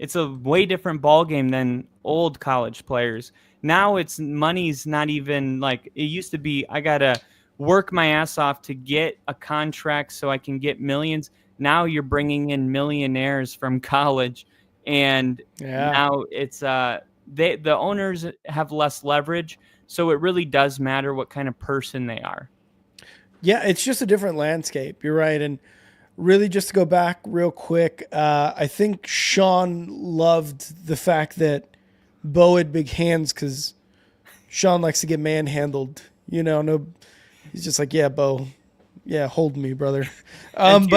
it's a way different ball game than old college players. Now money's not even like it used to be. I got to work my ass off to get a contract so I can get millions. Now you're bringing in millionaires from college, and now it's the owners have less leverage, so it really does matter what kind of person they are. Yeah, it's just a different landscape. You're right. And really, just to go back real quick, I think Sean loved the fact that Bo had big hands because Sean likes to get manhandled. You know, no, he's just like, yeah, Bo, yeah, hold me, brother. All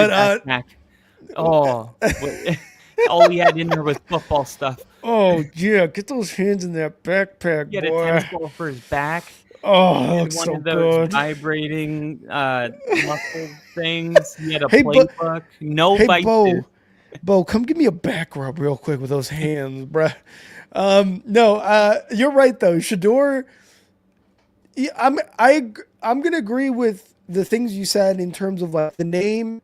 he had in there was football stuff. Oh yeah, get those hands in that backpack, he had boy. A tennis ball for his back. Oh, that looks one so of those good. Vibrating muscle things. He had a playbook. Hey, Bo, come give me a back rub real quick with those hands, bruh. You're right though. Shedeur, I'm gonna agree with the things you said in terms of like the name,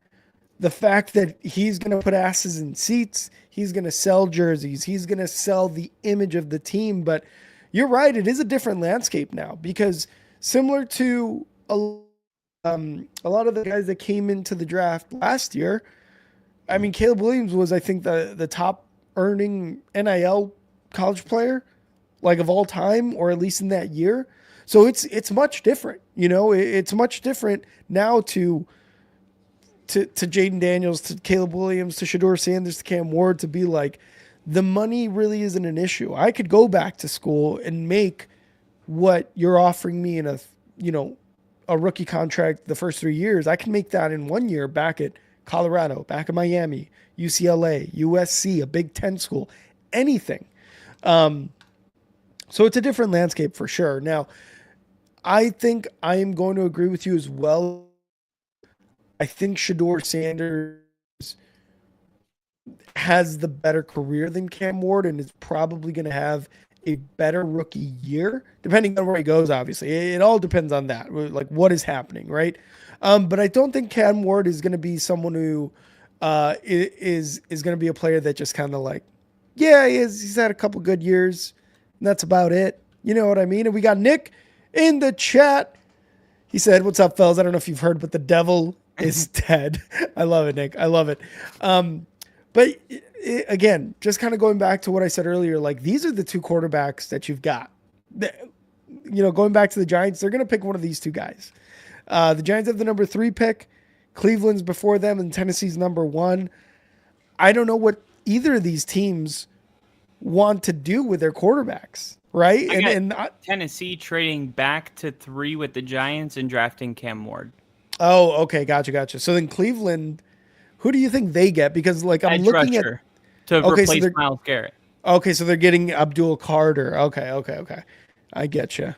the fact that he's gonna put asses in seats, he's gonna sell jerseys, he's gonna sell the image of the team. But you're right, it is a different landscape now because similar to a lot of the guys that came into the draft last year, I mean, Caleb Williams was, I think, the top earning NIL college player, like of all time, or at least in that year. So it's much different, you know. It's much different now to Jaden Daniels, to Caleb Williams, to Shedeur Sanders, to Cam Ward, to be like, the money really isn't an issue. I could go back to school and make what you're offering me in a rookie contract the first 3 years. I can make that in 1 year back at Colorado, back at Miami, UCLA, USC, a Big Ten school, anything. So it's a different landscape for sure. Now, I think I am going to agree with you as well. I think Shedeur Sanders has the better career than Cam Ward and is probably going to have a better rookie year, depending on where he goes, obviously. It all depends on that, like what is happening, right? But I don't think Cam Ward is going to be someone who is going to be a player that just kind of like, yeah, he's had a couple good years, and that's about it. You know what I mean? And we got Nick in the chat. He said, what's up, fellas? I don't know if you've heard, but the devil is dead. I love it, Nick. I love it. But again, just kind of going back to what I said earlier, like these are the two quarterbacks that you've got. Going back to the Giants, they're going to pick one of these two guys. The Giants have the number 3 pick. Cleveland's before them, and Tennessee's number 1. I don't know what either of these teams want to do with their quarterbacks, right? And Tennessee trading back to 3 with the Giants and drafting Cam Ward. Oh, okay, gotcha. So then Cleveland, who do you think they get? Because like I'm looking at replace Myles Garrett. Okay, so they're getting Abdul Carter. Okay. I get you.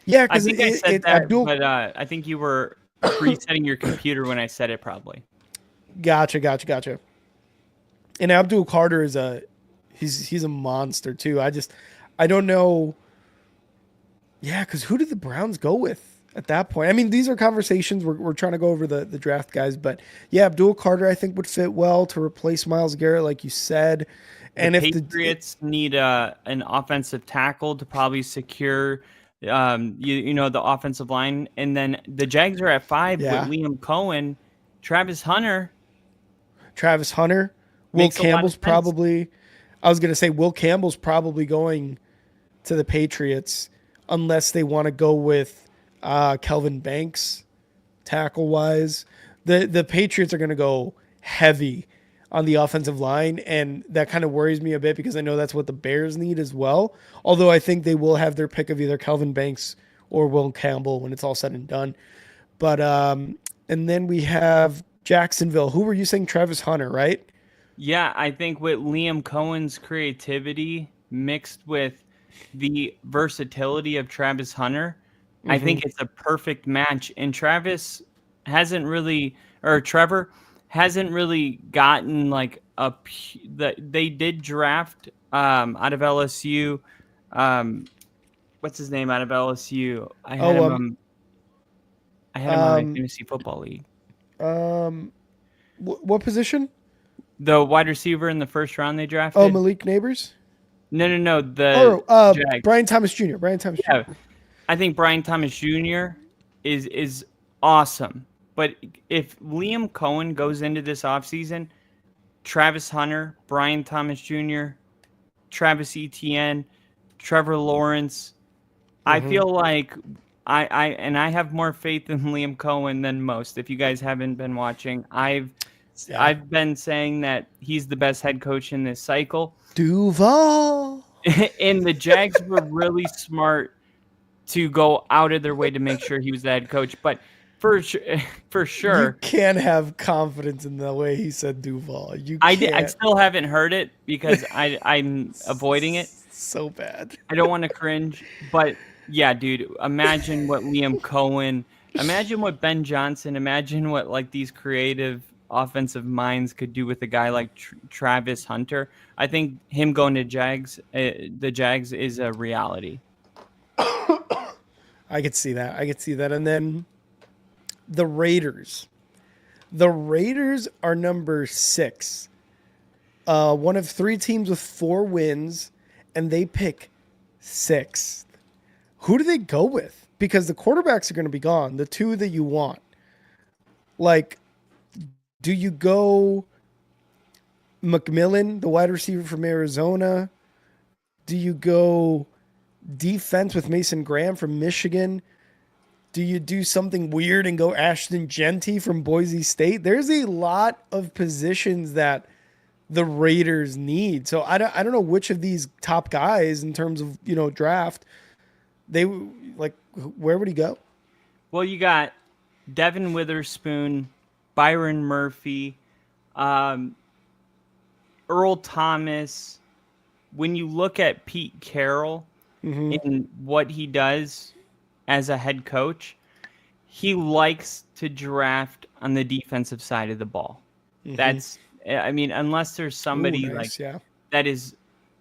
Yeah, because I think I said that, but I think you were resetting your computer when I said it. Probably. Gotcha. And Abdul Carter is he's a monster too. I don't know. Yeah, because who did the Browns go with? at that point. I mean, these are conversations we're trying to go over the draft guys, but yeah, Abdul Carter I think would fit well to replace Myles Garrett, like you said. The And if Patriots need an offensive tackle to probably secure, the offensive line, and then the Jags are at 5 with yeah, Liam Cohen, Travis Hunter Travis Hunter, Will makes a lot of Campbell's sense. probably. I was gonna say Will Campbell's probably going to the Patriots unless they want to go with Kelvin Banks tackle wise. The Patriots are going to go heavy on the offensive line, and that kind of worries me a bit because I know that's what the Bears need as well. Although I think they will have their pick of either Kelvin Banks or Will Campbell when it's all said and done. But and then we have Jacksonville. Who were you saying? Travis Hunter, right? Yeah, I think with Liam Cohen's creativity mixed with the versatility of Travis Hunter, I Mm-hmm. think it's a perfect match. And Trevor hasn't really gotten like they did draft out of LSU. What's his name out of LSU? Oh, I had him on my um, fantasy football league. um, what position? The wide receiver in the first round they Oh, drafted. Malik Neighbors. No, the Or Jags. Brian Thomas Jr. Brian Thomas Yeah, Jr. I think Brian Thomas Jr. is awesome. But if Liam Cohen goes into this offseason, Travis Hunter, Brian Thomas Jr., Travis Etienne, Trevor Lawrence, I Mm-hmm. feel like I have more faith in Liam Cohen than most. If you guys haven't been watching, Yeah. I've been saying that he's the best head coach in this cycle. Duval. And the Jags were really smart to go out of their way to make sure he was the head coach. But for sure, for You sure, can't have confidence in the way he said Duval. You I can't. still haven't heard it because I'm avoiding it. So bad. I don't want to cringe, but yeah, dude, imagine what Liam Cohen, imagine what Ben Johnson, imagine what like these creative offensive minds could do with a guy like Travis Hunter. I think him going to the Jags is a reality. I could see that. I could see that. And then the Raiders. The Raiders are number 6. One of 3 teams with 4 wins, and they pick 6th. Who do they go with? Because the quarterbacks are going to be gone, the 2 that you want. Like, do you go McMillan, the wide receiver from Arizona? Do you go defense with Mason Graham from Michigan? Do you do something weird and go Ashton Genty from Boise State? There's a lot of positions that the Raiders need. So I don't know which of these top guys in terms of, draft, they like where would he go? Well, you got Devin Witherspoon, Byron Murphy, um, Earl Thomas. When you look at Pete Carroll Mm-hmm. and what he does as a head coach, he likes to draft on the defensive side of the ball. Mm-hmm. I mean, unless there's Ooh, somebody like nice. Yeah. that is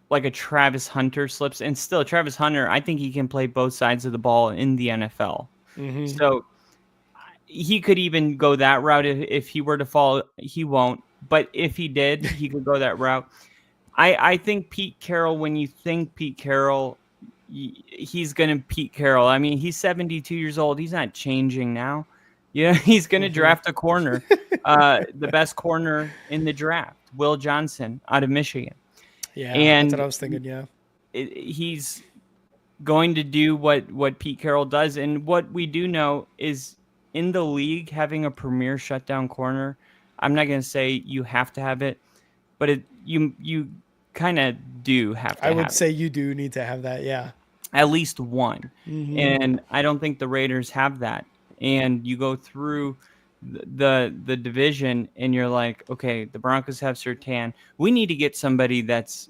like a Travis Hunter slips, and still Travis Hunter, I think he can play both sides of the ball in the NFL. Mm-hmm. So he could even go that route if he were to fall. He won't, but if he did, he could go that route. I think Pete Carroll, when you think Pete Carroll, he's going to Pete Carroll. I mean, he's 72 years old. He's not changing now. Yeah, he's going to Mm-hmm. draft a corner, the best corner in the draft, Will Johnson out of Michigan. Yeah, that's what And I was thinking. Yeah. he's going to do what Pete Carroll does. And what we do know is in the league, having a premier shutdown corner, I'm not going to say you have to have it, but you kind of do have to I have would it. say you do need to have that. Yeah. At least one. Mm-hmm. And I don't think the Raiders have that. And you go through the division and you're like, okay, the Broncos have Surtain. We need to get somebody that's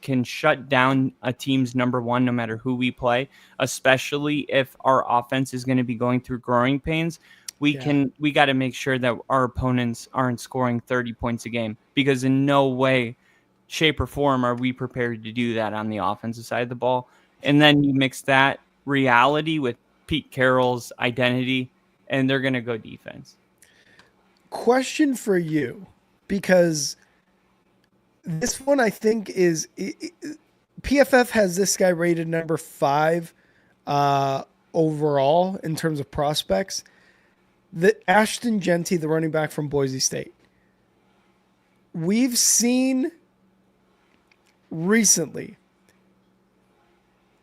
can shut down a team's number one no matter who we play, especially if our offense is going to be going through growing pains. We got to make sure that our opponents aren't scoring 30 points a game, because in no way, shape, or form are we prepared to do that on the offensive side of the ball. And then you mix that reality with Pete Carroll's identity, and they're going to go defense. Question for you, because this one I think is PFF has this guy rated number 5 overall in terms of prospects. The Ashton Genty, the running back from Boise State. We've seen recently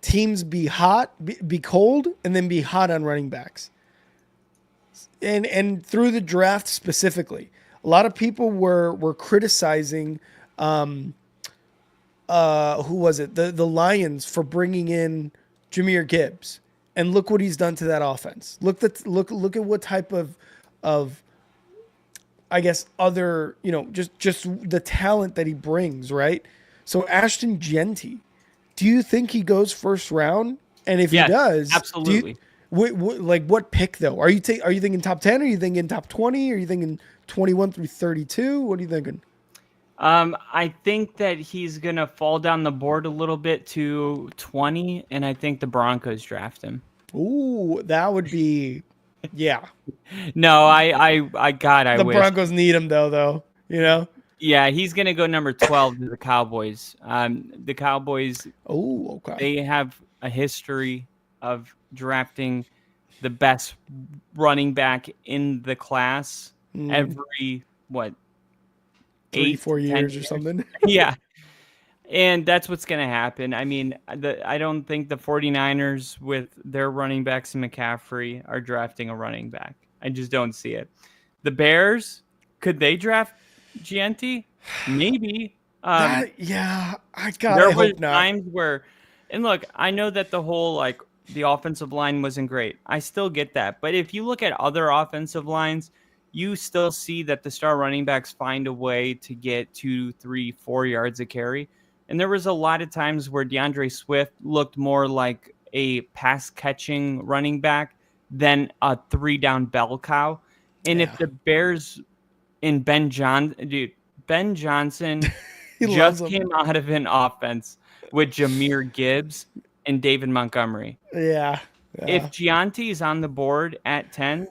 teams be hot, be cold, and then be hot on running backs. And through the draft specifically, a lot of people were criticizing who was it? The Lions for bringing in Jahmyr Gibbs. And look what he's done to that offense. Look at what type of I guess other, just the talent that he brings, right? So Ashton Genty, do you think he goes first round? And if he does, absolutely. What pick though? Are you thinking top 10? Are you thinking top 20? Are you thinking 21 through 32? What are you thinking? I think that he's going to fall down the board a little bit to 20, and I think the Broncos draft him. Ooh, that would be, yeah. No, I wish. The Broncos need him though, Yeah, he's going to go number 12 to the Cowboys. The Cowboys, okay. They have a history of drafting the best running back in the class every, 3-4 years or something. Yeah. And that's what's going to happen. I mean, I don't think the 49ers with their running backs and McCaffrey are drafting a running back. I just don't see it. The Bears, could they draft Gianti? Maybe. I hope not. There were times where, and look, I know that the whole, the offensive line wasn't great. I still get that. But if you look at other offensive lines, you still see that the star running backs find a way to get 2, 3, 4 yards a carry. And there was a lot of times where DeAndre Swift looked more like a pass-catching running back than a 3-down bell cow. And if the Bears and Ben Johnson just came out of an offense with Jahmyr Gibbs and David Montgomery. Yeah. If Gianti is on the board at 10,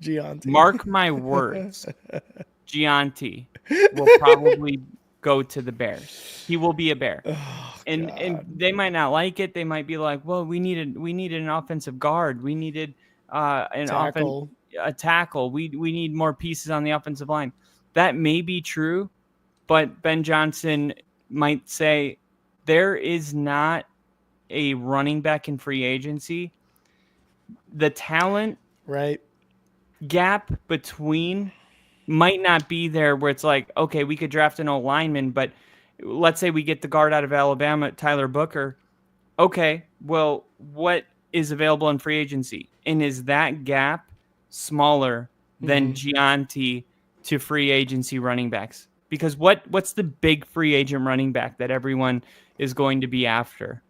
Gianti. Mark my words, Gianti will probably go to the Bears. He will be a Bear. And they might not like it. They might be like, well, we needed an offensive guard. We needed a tackle. We need more pieces on the offensive line. That may be true, but Ben Johnson might say there is not a running back in free agency. The talent gap between might not be there where it's like, okay, we could draft an O-lineman, but let's say we get the guard out of Alabama, Tyler Booker. Okay, well, what is available in free agency? And is that gap smaller than Gianti to free agency running backs? Because what's the big free agent running back that everyone is going to be after?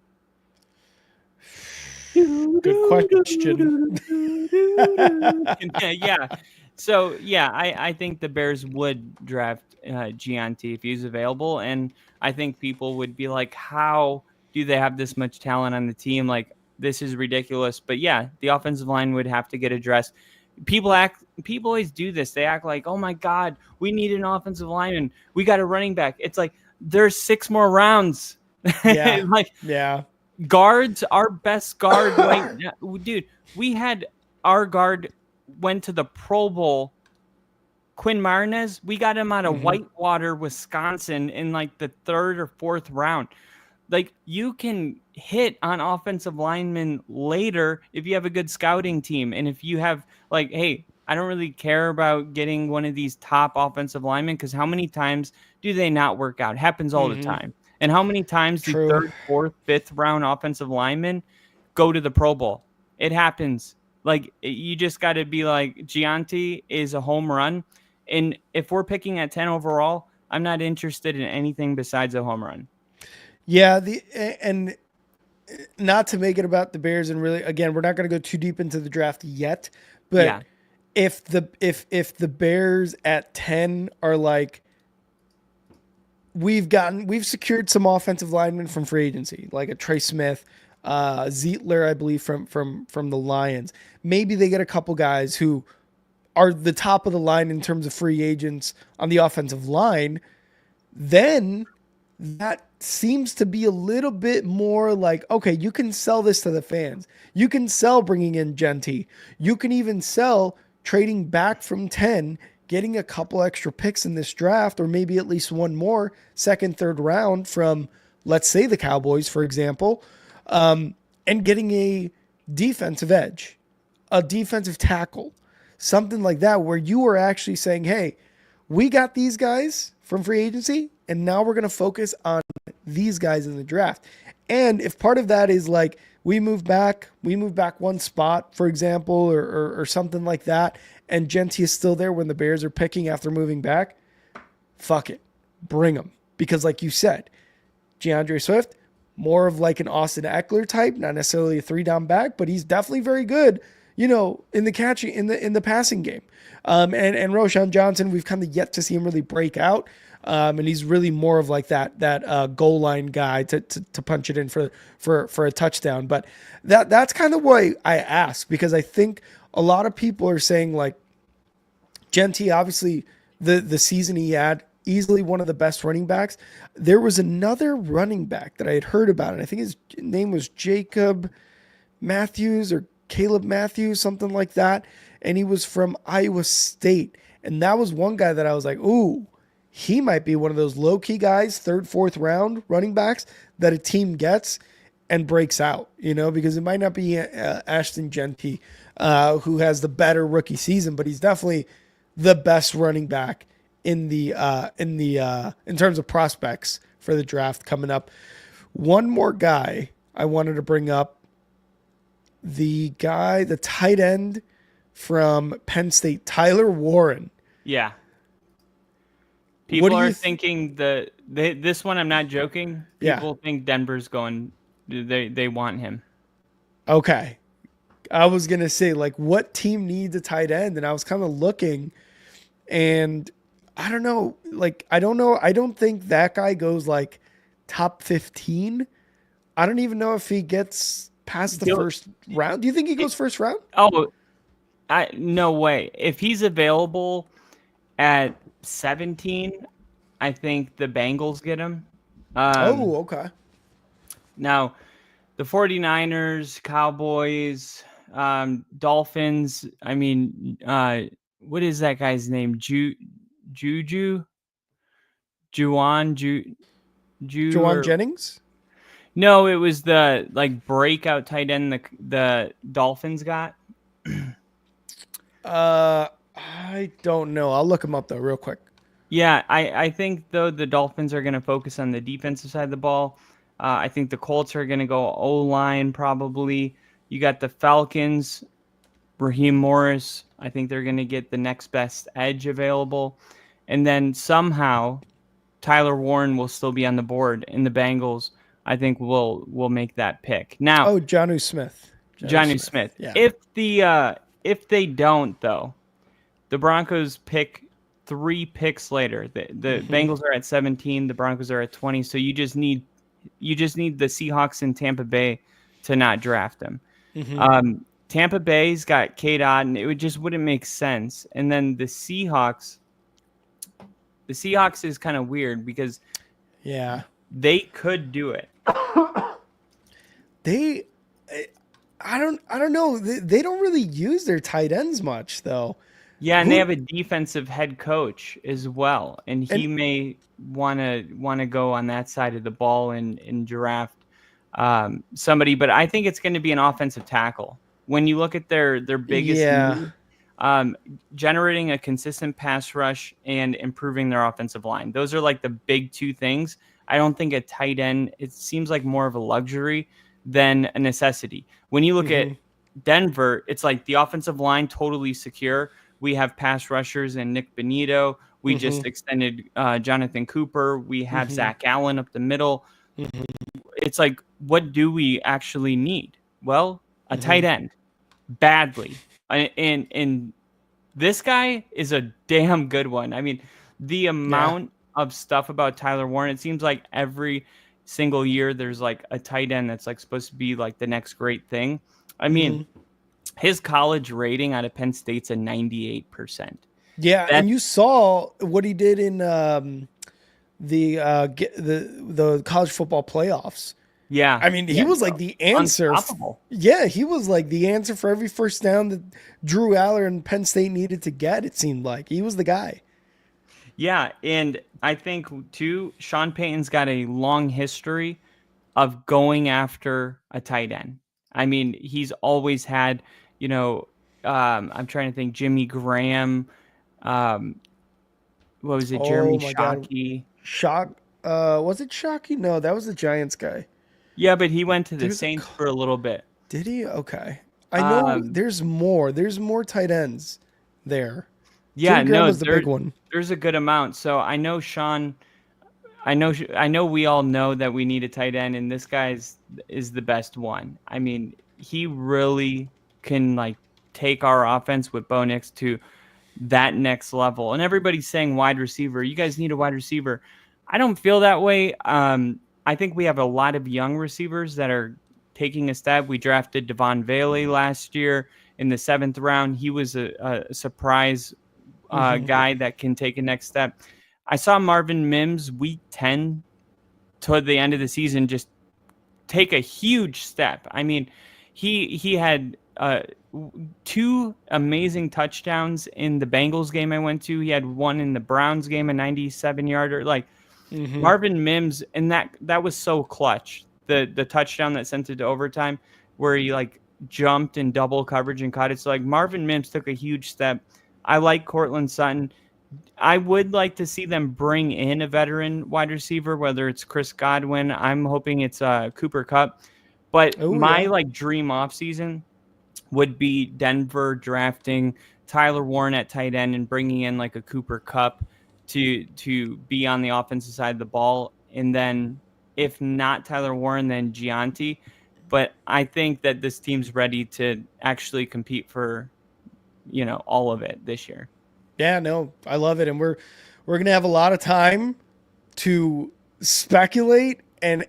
Good question. Yeah. So, I think the Bears would draft Gianti if he's available. And I think people would be like, how do they have this much talent on the team? Like, this is ridiculous. But, the offensive line would have to get addressed. People always do this. They act like, oh, my God, we need an offensive lineman. We got a running back. It's like there's 6 more rounds. Yeah. Guards, our best guard right now. Dude, we had our guard went to the Pro Bowl. Quinn Martinez, we got him out of Whitewater, Wisconsin in the 3rd or 4th round. You can hit on offensive linemen later if you have a good scouting team. And if you have hey, I don't really care about getting one of these top offensive linemen because how many times do they not work out? It happens all the time. And how many times do 3rd, 4th, 5th round offensive linemen go to the Pro Bowl? It happens. You just got to be Gianti is a home run. And if we're picking at 10 overall, I'm not interested in anything besides a home run. Yeah. And not to make it about the Bears, and really, again, we're not going to go too deep into the draft yet, but if the Bears at 10 are we've secured some offensive linemen from free agency, like a Trey Smith, Zietler, I believe, from the Lions. Maybe they get a couple guys who are the top of the line in terms of free agents on the offensive line. Then that seems to be a little bit more like, okay, you can sell this to the fans. You can sell bringing in Genty. You can even sell trading back from 10, getting a couple extra picks in this draft, or maybe at least one more second, third round from, let's say, the Cowboys, for example, and getting a defensive edge, a defensive tackle, something like that, where you are actually saying, hey, we got these guys from free agency, and now we're going to focus on these guys in the draft. And if part of that is like we move back one spot, for example, or something like that, and Genty is still there when the Bears are picking after moving back, fuck it, bring them. Because like you said, DeAndre Swift, more of like an Austin Eckler type, not necessarily a 3-down back, but he's definitely very good, in the catching, in the passing game. And Roschon Johnson, we've kind of yet to see him really break out. And he's really more of like that goal line guy to punch it in for a touchdown. But that's kind of why I ask, because I think a lot of people are saying like Genty, obviously the season he had, easily one of the best running backs. There was another running back that I had heard about, and I think his name was Jacob Matthews or Caleb Matthews, something like that. And he was from Iowa State. And that was one guy that I was like, ooh, he might be one of those low-key guys, third, fourth round running backs that a team gets and breaks out, because it might not be Ashton Genty who has the better rookie season, but he's definitely the best running back in terms of prospects for the draft coming up. One more guy I wanted to bring up, the tight end from Penn State, Tyler Warren. Yeah. People are thinking this one, I'm not joking. People think Denver's going, they want him. Okay. I was going to say, like, what team needs a tight end? And I was kind of looking, and I don't know. Like, I don't know. I don't think that guy goes, like, top 15. I don't even know if he gets past the first round. Do you think he goes first round? Oh, no way. If he's available at 17, I think the Bengals get him. Okay. Now, the 49ers, Cowboys, Dolphins, I mean, what is that guy's name? Juwan Jennings? No, it was the breakout tight end the Dolphins got. I don't know. I'll look him up though real quick. Yeah, I think though the Dolphins are going to focus on the defensive side of the ball. I think the Colts are going to go O-line probably. You got the Falcons, Raheem Morris. I think they're going to get the next best edge available. And then somehow Tyler Warren will still be on the board, and the Bengals, I think, will make that pick. Now, Jonnu Smith. Jonnu Smith. Yeah. If they don't, though, the Broncos pick 3 picks later. The Bengals are at 17, the Broncos are at 20. So you just need the Seahawks in Tampa Bay to not draft them. Tampa Bay's got K-Dot, and it just wouldn't make sense. And then the Seahawks is kind of weird because they could do it. I don't know. They don't really use their tight ends much though. Yeah, and they have a defensive head coach as well, and he may want to go on that side of the ball and draft somebody. But I think it's going to be an offensive tackle. When you look at their biggest need, generating a consistent pass rush and improving their offensive line. Those are like the big 2 things. I don't think a tight end, it seems like more of a luxury than a necessity. When you look at Denver, it's like the offensive line totally secure. We have pass rushers and Nick Benito. We just extended Jonathan Cooper. We have Zach Allen up the middle. It's like, what do we actually need? Well, a tight end, badly. And this guy is a damn good one. I mean, the amount of stuff about Tyler Warren, it seems like every single year there's like a tight end that's like supposed to be like the next great thing. I mean, his college rating out of Penn State's a 98%. Yeah, That's and you saw what he did in the college football playoffs. yeah, I mean, he yeah, was like the answer. unstoppable. Yeah, he was like the answer for every first down that Drew Aller and Penn State needed to get. It seemed like he was the guy. Yeah, and I think too, Sean Payton's got a long history of going after a tight end. I mean, he's always had, I'm trying to think, Jimmy Graham, um, what was it, Jeremy Oh my God, Shockey. Shock. Was it Shockey? No, that was the Giants guy. Yeah, but he went to the There's a Saints for a little bit. Did he? Okay, I know. Um, There's more. There's more tight ends there. yeah, Jimmy Graham no, was the big one. there's a good amount. So I know Sean. I know we all know that we need a tight end, and this guy is the best one. I mean, he really can like take our offense with Bo Nix to that next level. And everybody's saying wide receiver. You guys need a wide receiver. I don't feel that way. I think we have a lot of young receivers that are taking a step. We drafted Devon Bailey last year in the 7th round. He was a surprise guy that can take a next step. I saw Marvin Mims week 10 toward the end of the season just take a huge step. I mean, he had 2 amazing touchdowns in the Bengals game I went to. He had one in the Browns game, a 97-yarder. Like Marvin Mims, and that was so clutch. The touchdown that sent it to overtime, where he like jumped in double coverage and caught it. So like Marvin Mims took a huge step. I like Cortland Sutton. I would like to see them bring in a veteran wide receiver, whether it's Chris Godwin. I'm hoping it's Cooper Kupp. But my like dream offseason would be Denver drafting Tyler Warren at tight end and bringing in like a Cooper Kupp to be on the offensive side of the ball. And then if not Tyler Warren, then Gianti. But I think that this team's ready to actually compete for, all of it this year. Yeah, no, I love it, and we're gonna have a lot of time to speculate and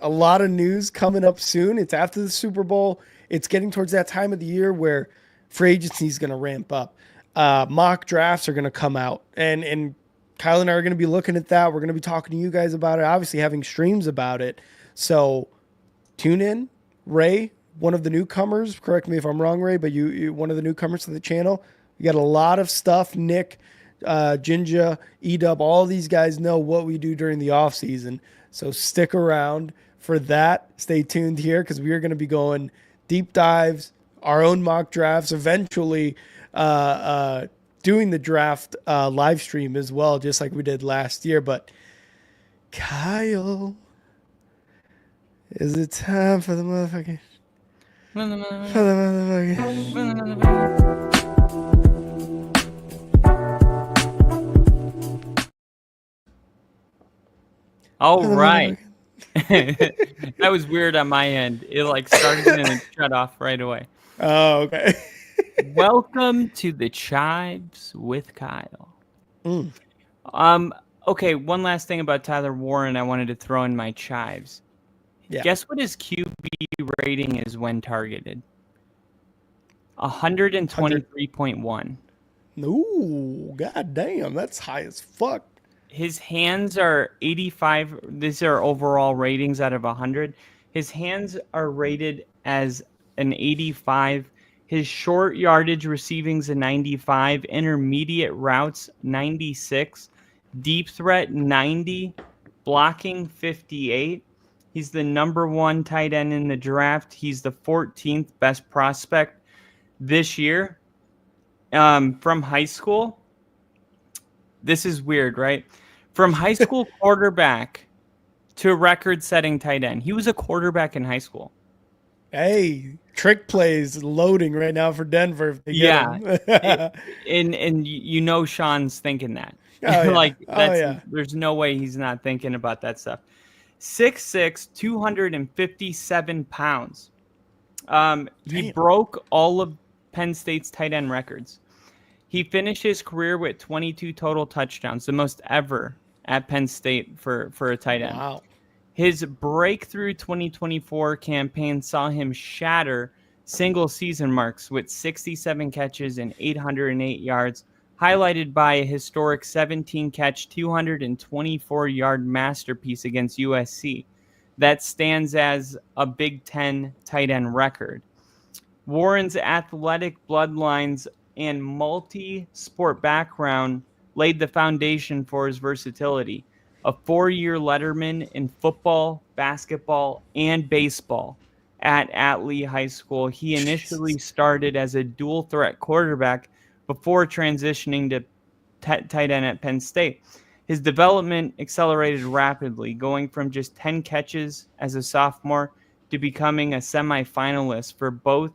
a lot of news coming up soon. It's after the Super Bowl. It's getting towards that time of the year where free agency is gonna ramp up. Mock drafts are gonna come out, and Kyle and I are gonna be looking at that. We're gonna be talking to you guys about it. Obviously, having streams about it. So tune in, Ray, one of the newcomers. Correct me if I'm wrong, Ray, but you one of the newcomers to the channel. We got a lot of stuff. Nick, Jinja, Edub, all these guys know what we do during the off season. So stick around for that. Stay tuned here because we are going to be going deep dives, our own mock drafts, eventually doing the draft live stream as well, just like we did last year. But Kyle, is it time for the motherfucking? All right. That was weird on my end. It like started and then shut off right away. Oh, okay. Welcome to the Chives with Kyle. Okay, one last thing about Tyler Warren I wanted to throw in my chives. Yeah. Guess what his QB rating is when targeted? 123.1. Ooh, god damn, that's high as fuck. His hands are 85. These are overall ratings out of 100. His hands are rated as an 85. His short yardage receiving's a 95. Intermediate routes, 96. Deep threat, 90. Blocking, 58. He's the number 1 tight end in the draft. He's the 14th best prospect this year. From high school. This is weird, right? From high school quarterback to record-setting tight end. He was a quarterback in high school. Hey, trick plays loading right now for Denver. If they get him. and Sean's thinking that. There's no way he's not thinking about that stuff. 6'6", 257 pounds. He broke all of Penn State's tight end records. He finished his career with 22 total touchdowns, the most ever at Penn State for a tight end. Wow. His breakthrough 2024 campaign saw him shatter single season marks with 67 catches and 808 yards, highlighted by a historic 17 catch, 224-yard masterpiece against USC. That stands as a Big Ten tight end record. Warren's athletic bloodlines and multi-sport background laid the foundation for his versatility. A 4-year letterman in football, basketball, and baseball at Lee High School, he initially started as a dual threat quarterback before transitioning to tight end at Penn State. His development accelerated rapidly, going from just 10 catches as a sophomore to becoming a semifinalist for both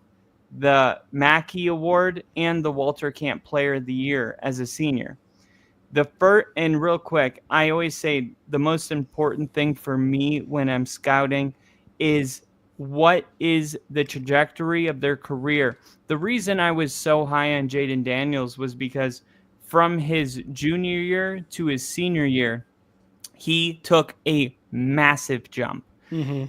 the Mackey Award and the Walter Camp Player of the Year as a senior. And real quick, I always say the most important thing for me when I'm scouting is what is the trajectory of their career. The reason I was so high on Jaden Daniels was because from his junior year to his senior year, he took a massive jump. Mm-hmm.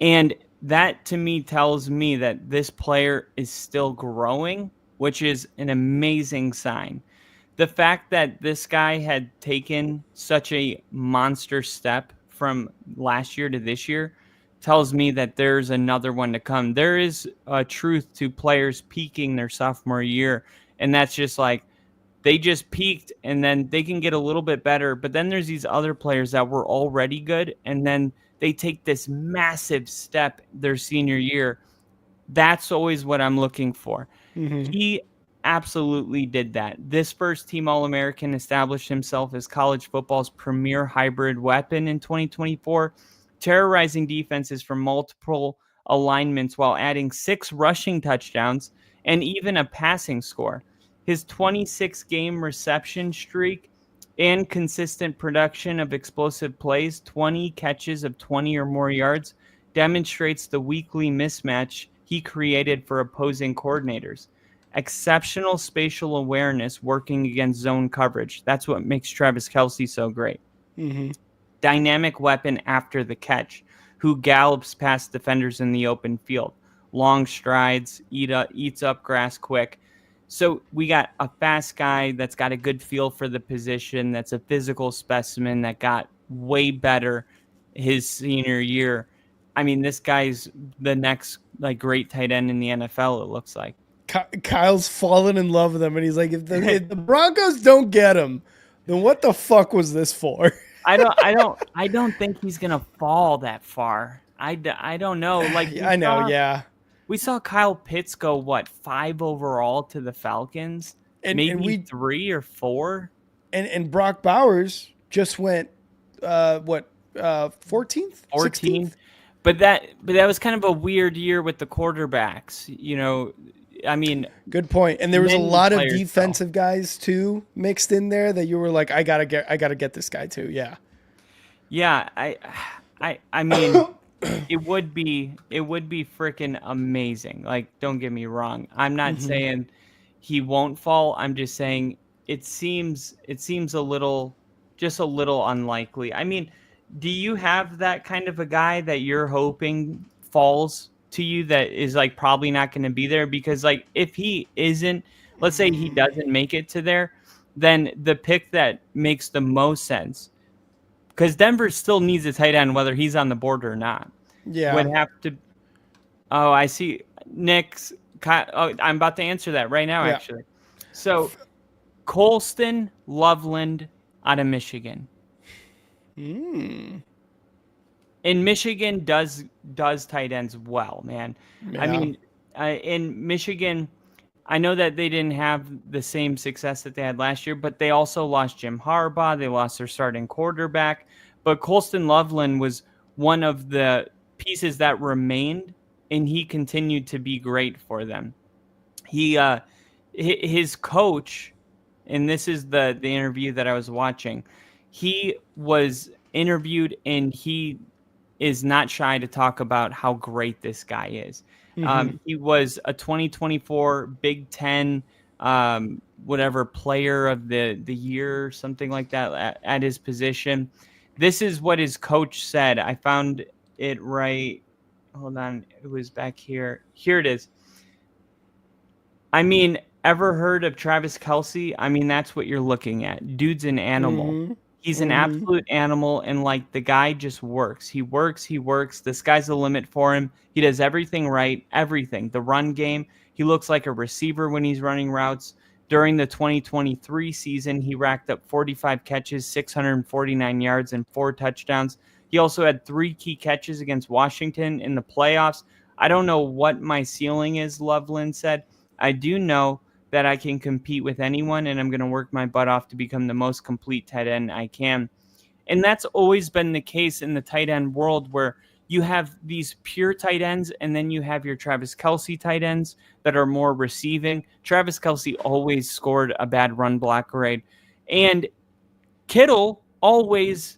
And that to me tells me that this player is still growing, which is an amazing sign. The fact that this guy had taken such a monster step from last year to this year tells me that there's another one to come. There is a truth to players peaking their sophomore year, and that's just like they just peaked and then they can get a little bit better. But then there's these other players that were already good, and then they take this massive step their senior year. That's always what I'm looking for. Mm-hmm. He absolutely did that. This first-team All-American established himself as college football's premier hybrid weapon in 2024, terrorizing defenses from multiple alignments while adding 6 rushing touchdowns and even a passing score. His 26-game reception streak and consistent production of explosive plays, 20 catches of 20 or more yards, demonstrates the weekly mismatch he created for opposing coordinators. Exceptional spatial awareness working against zone coverage. That's what makes Travis Kelce so great. Mm-hmm. Dynamic weapon after the catch, who gallops past defenders in the open field. Long strides, eats up grass quick. So we got a fast guy that's got a good feel for the position, that's a physical specimen that got way better his senior year. I mean, this guy's the next great tight end in the NFL, it looks like. Kyle's fallen in love with him, and he's like, if the Broncos don't get him, then what the fuck was this for? I don't think he's gonna fall that far. I don't know. Yeah. We saw Kyle Pitts go 5 overall to the Falcons, and maybe 3 or 4. And Brock Bowers just went 14th, 16th. But that was kind of a weird year with the quarterbacks. I mean, good point. And there was a lot of defensive guys too mixed in there that you were like, I gotta get this guy too. Yeah. Yeah. I mean, it would be freaking amazing. Like, don't get me wrong. I'm not saying he won't fall. I'm just saying it seems a little unlikely. I mean, do you have that kind of a guy that you're hoping falls to you that is probably not going to be there? Because if he isn't, let's say he doesn't make it to there, then the pick that makes the most sense, because Denver still needs a tight end whether he's on the board or not. Yeah, would have to. Oh, I see. Nick's. Oh, I'm about to answer that right now, actually. So, Colston Loveland out of Michigan. And Michigan does tight ends well, man. Yeah. I mean, in Michigan, I know that they didn't have the same success that they had last year, but they also lost Jim Harbaugh. They lost their starting quarterback. But Colston Loveland was one of the pieces that remained, and he continued to be great for them. His coach, and this is the interview that I was watching, he was interviewed, and he is not shy to talk about how great this guy is. He was a 2024 Big Ten player of the year, something like that at his position. This is what his coach said. I found it right. Hold on. It was back here. Here it is. I mean, ever heard of Travis Kelce? I mean, that's what you're looking at. Dude's an animal. Mm-hmm. He's an Mm-hmm. absolute animal, and like the guy just works. He works, he works. The sky's the limit for him. He does everything right, everything. The run game, he looks like a receiver when he's running routes. During the 2023 season, he racked up 45 catches, 649 yards, and 4 touchdowns. He also had 3 key catches against Washington in the playoffs. I don't know what my ceiling is, Loveland said. I do know that I can compete with anyone, and I'm going to work my butt off to become the most complete tight end I can. And that's always been the case in the tight end world, where you have these pure tight ends, and then you have your Travis Kelce tight ends that are more receiving. Travis Kelce always scored a bad run block grade. And Kittle always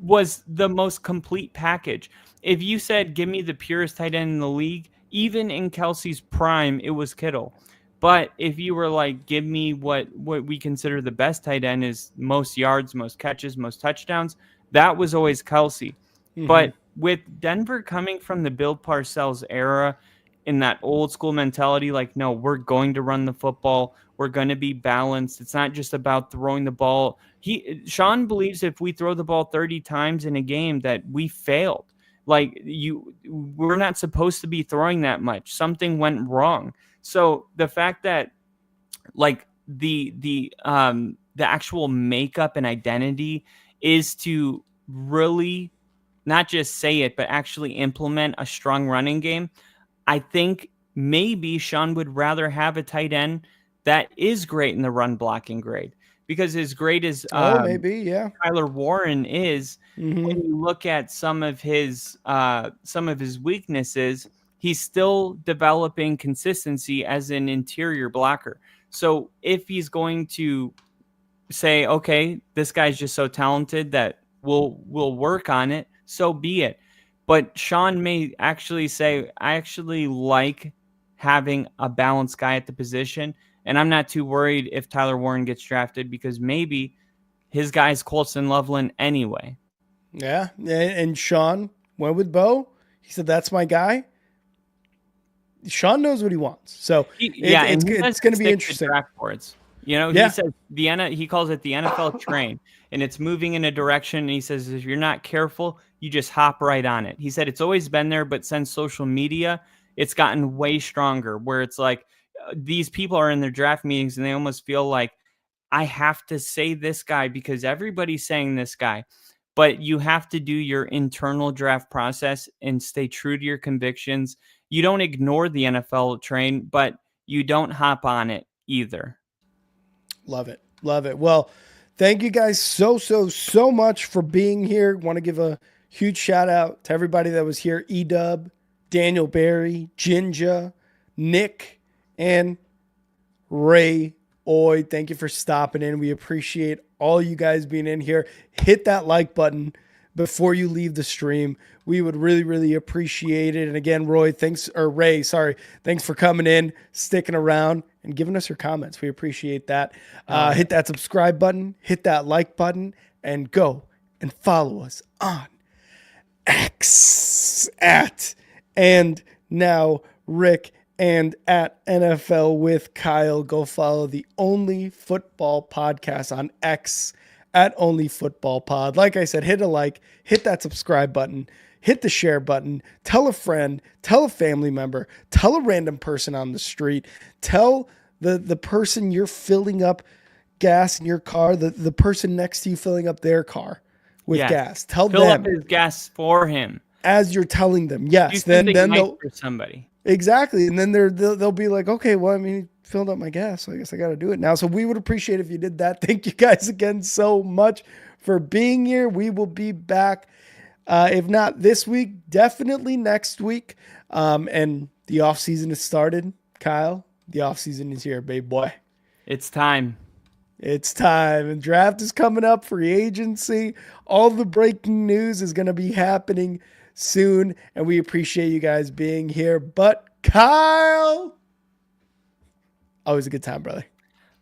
was the most complete package. If you said, give me the purest tight end in the league, even in Kelsey's prime, it was Kittle. But if you were like, give me what we consider the best tight end is most yards, most catches, most touchdowns, that was always Kelsey. Mm-hmm. But with Denver coming from the Bill Parcells era in that old school mentality, like, no, we're going to run the football. We're going to be balanced. It's not just about throwing the ball. Sean believes if we throw the ball 30 times in a game that we failed. Like we're not supposed to be throwing that much. Something went wrong. So the fact that like the actual makeup and identity is to really not just say it, but actually implement a strong running game. I think maybe Sean would rather have a tight end that is great in the run blocking grade, because as great as Maybe, yeah. Tyler Warren is, Mm-hmm. when you look at some of his weaknesses, he's still developing consistency as an interior blocker. So if he's going to say, okay, this guy's just so talented that we'll work on it, so be it. But Sean may actually say, I actually like having a balanced guy at the position, and I'm not too worried if Tyler Warren gets drafted, because maybe his guy's Colson Loveland anyway. Yeah. And Sean went with Bo. He said, that's my guy. Sean knows what he wants. So it's going to be interesting. Draft boards. You know, Yeah. he says he calls it the NFL train, and it's moving in a direction. And he says, if you're not careful, you just hop right on it. He said it's always been there, but since social media, it's gotten way stronger, where it's like these people are in their draft meetings and they almost feel like, I have to say this guy because everybody's saying this guy. But you have to do your internal draft process and stay true to your convictions. You don't ignore the NFL train, but you don't hop on it either. Love it. Love it. Well, thank you guys so much for being here. Want to give a huge shout out to everybody that was here. E-Dub, Daniel Barry, Jinja, Nick, and Ray Oy. Thank you for stopping in. We appreciate all you guys being in here. Hit that like button before you leave the stream. We would really appreciate it. And again, Ray, thanks for coming in, sticking around, and giving us your comments. We appreciate that. Hit that subscribe button, hit that like button, and go and follow us on X at and now Rick and at NFL with Kyle. Go follow the Only Football Podcast on X at Only Football Pod. Like I said, hit a like, hit that subscribe button, hit the share button, tell a friend, tell a family member, tell a random person on the street, tell the person you're filling up gas in your car, the person next to you filling up their car with gas. Fill them up his gas for him as you're telling them. Yes, then they'll for somebody. Exactly, and then they'll be like, okay, well, I mean, he filled up my gas, so I guess I got to do it now. So we would appreciate if you did that. Thank you guys again so much for being here. We will be back, if not this week, definitely next week. And the off season has started. Kyle, the off season is here, babe boy. It's time. It's time. And draft is coming up, free agency. All the breaking news is going to be happening soon, and we appreciate you guys being here. But Kyle, always a good time, brother.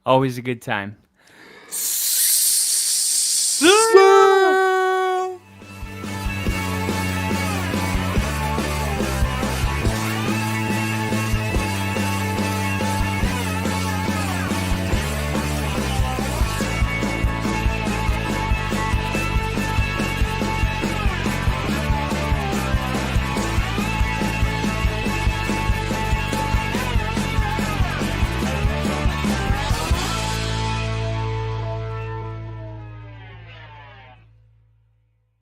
Always a good time.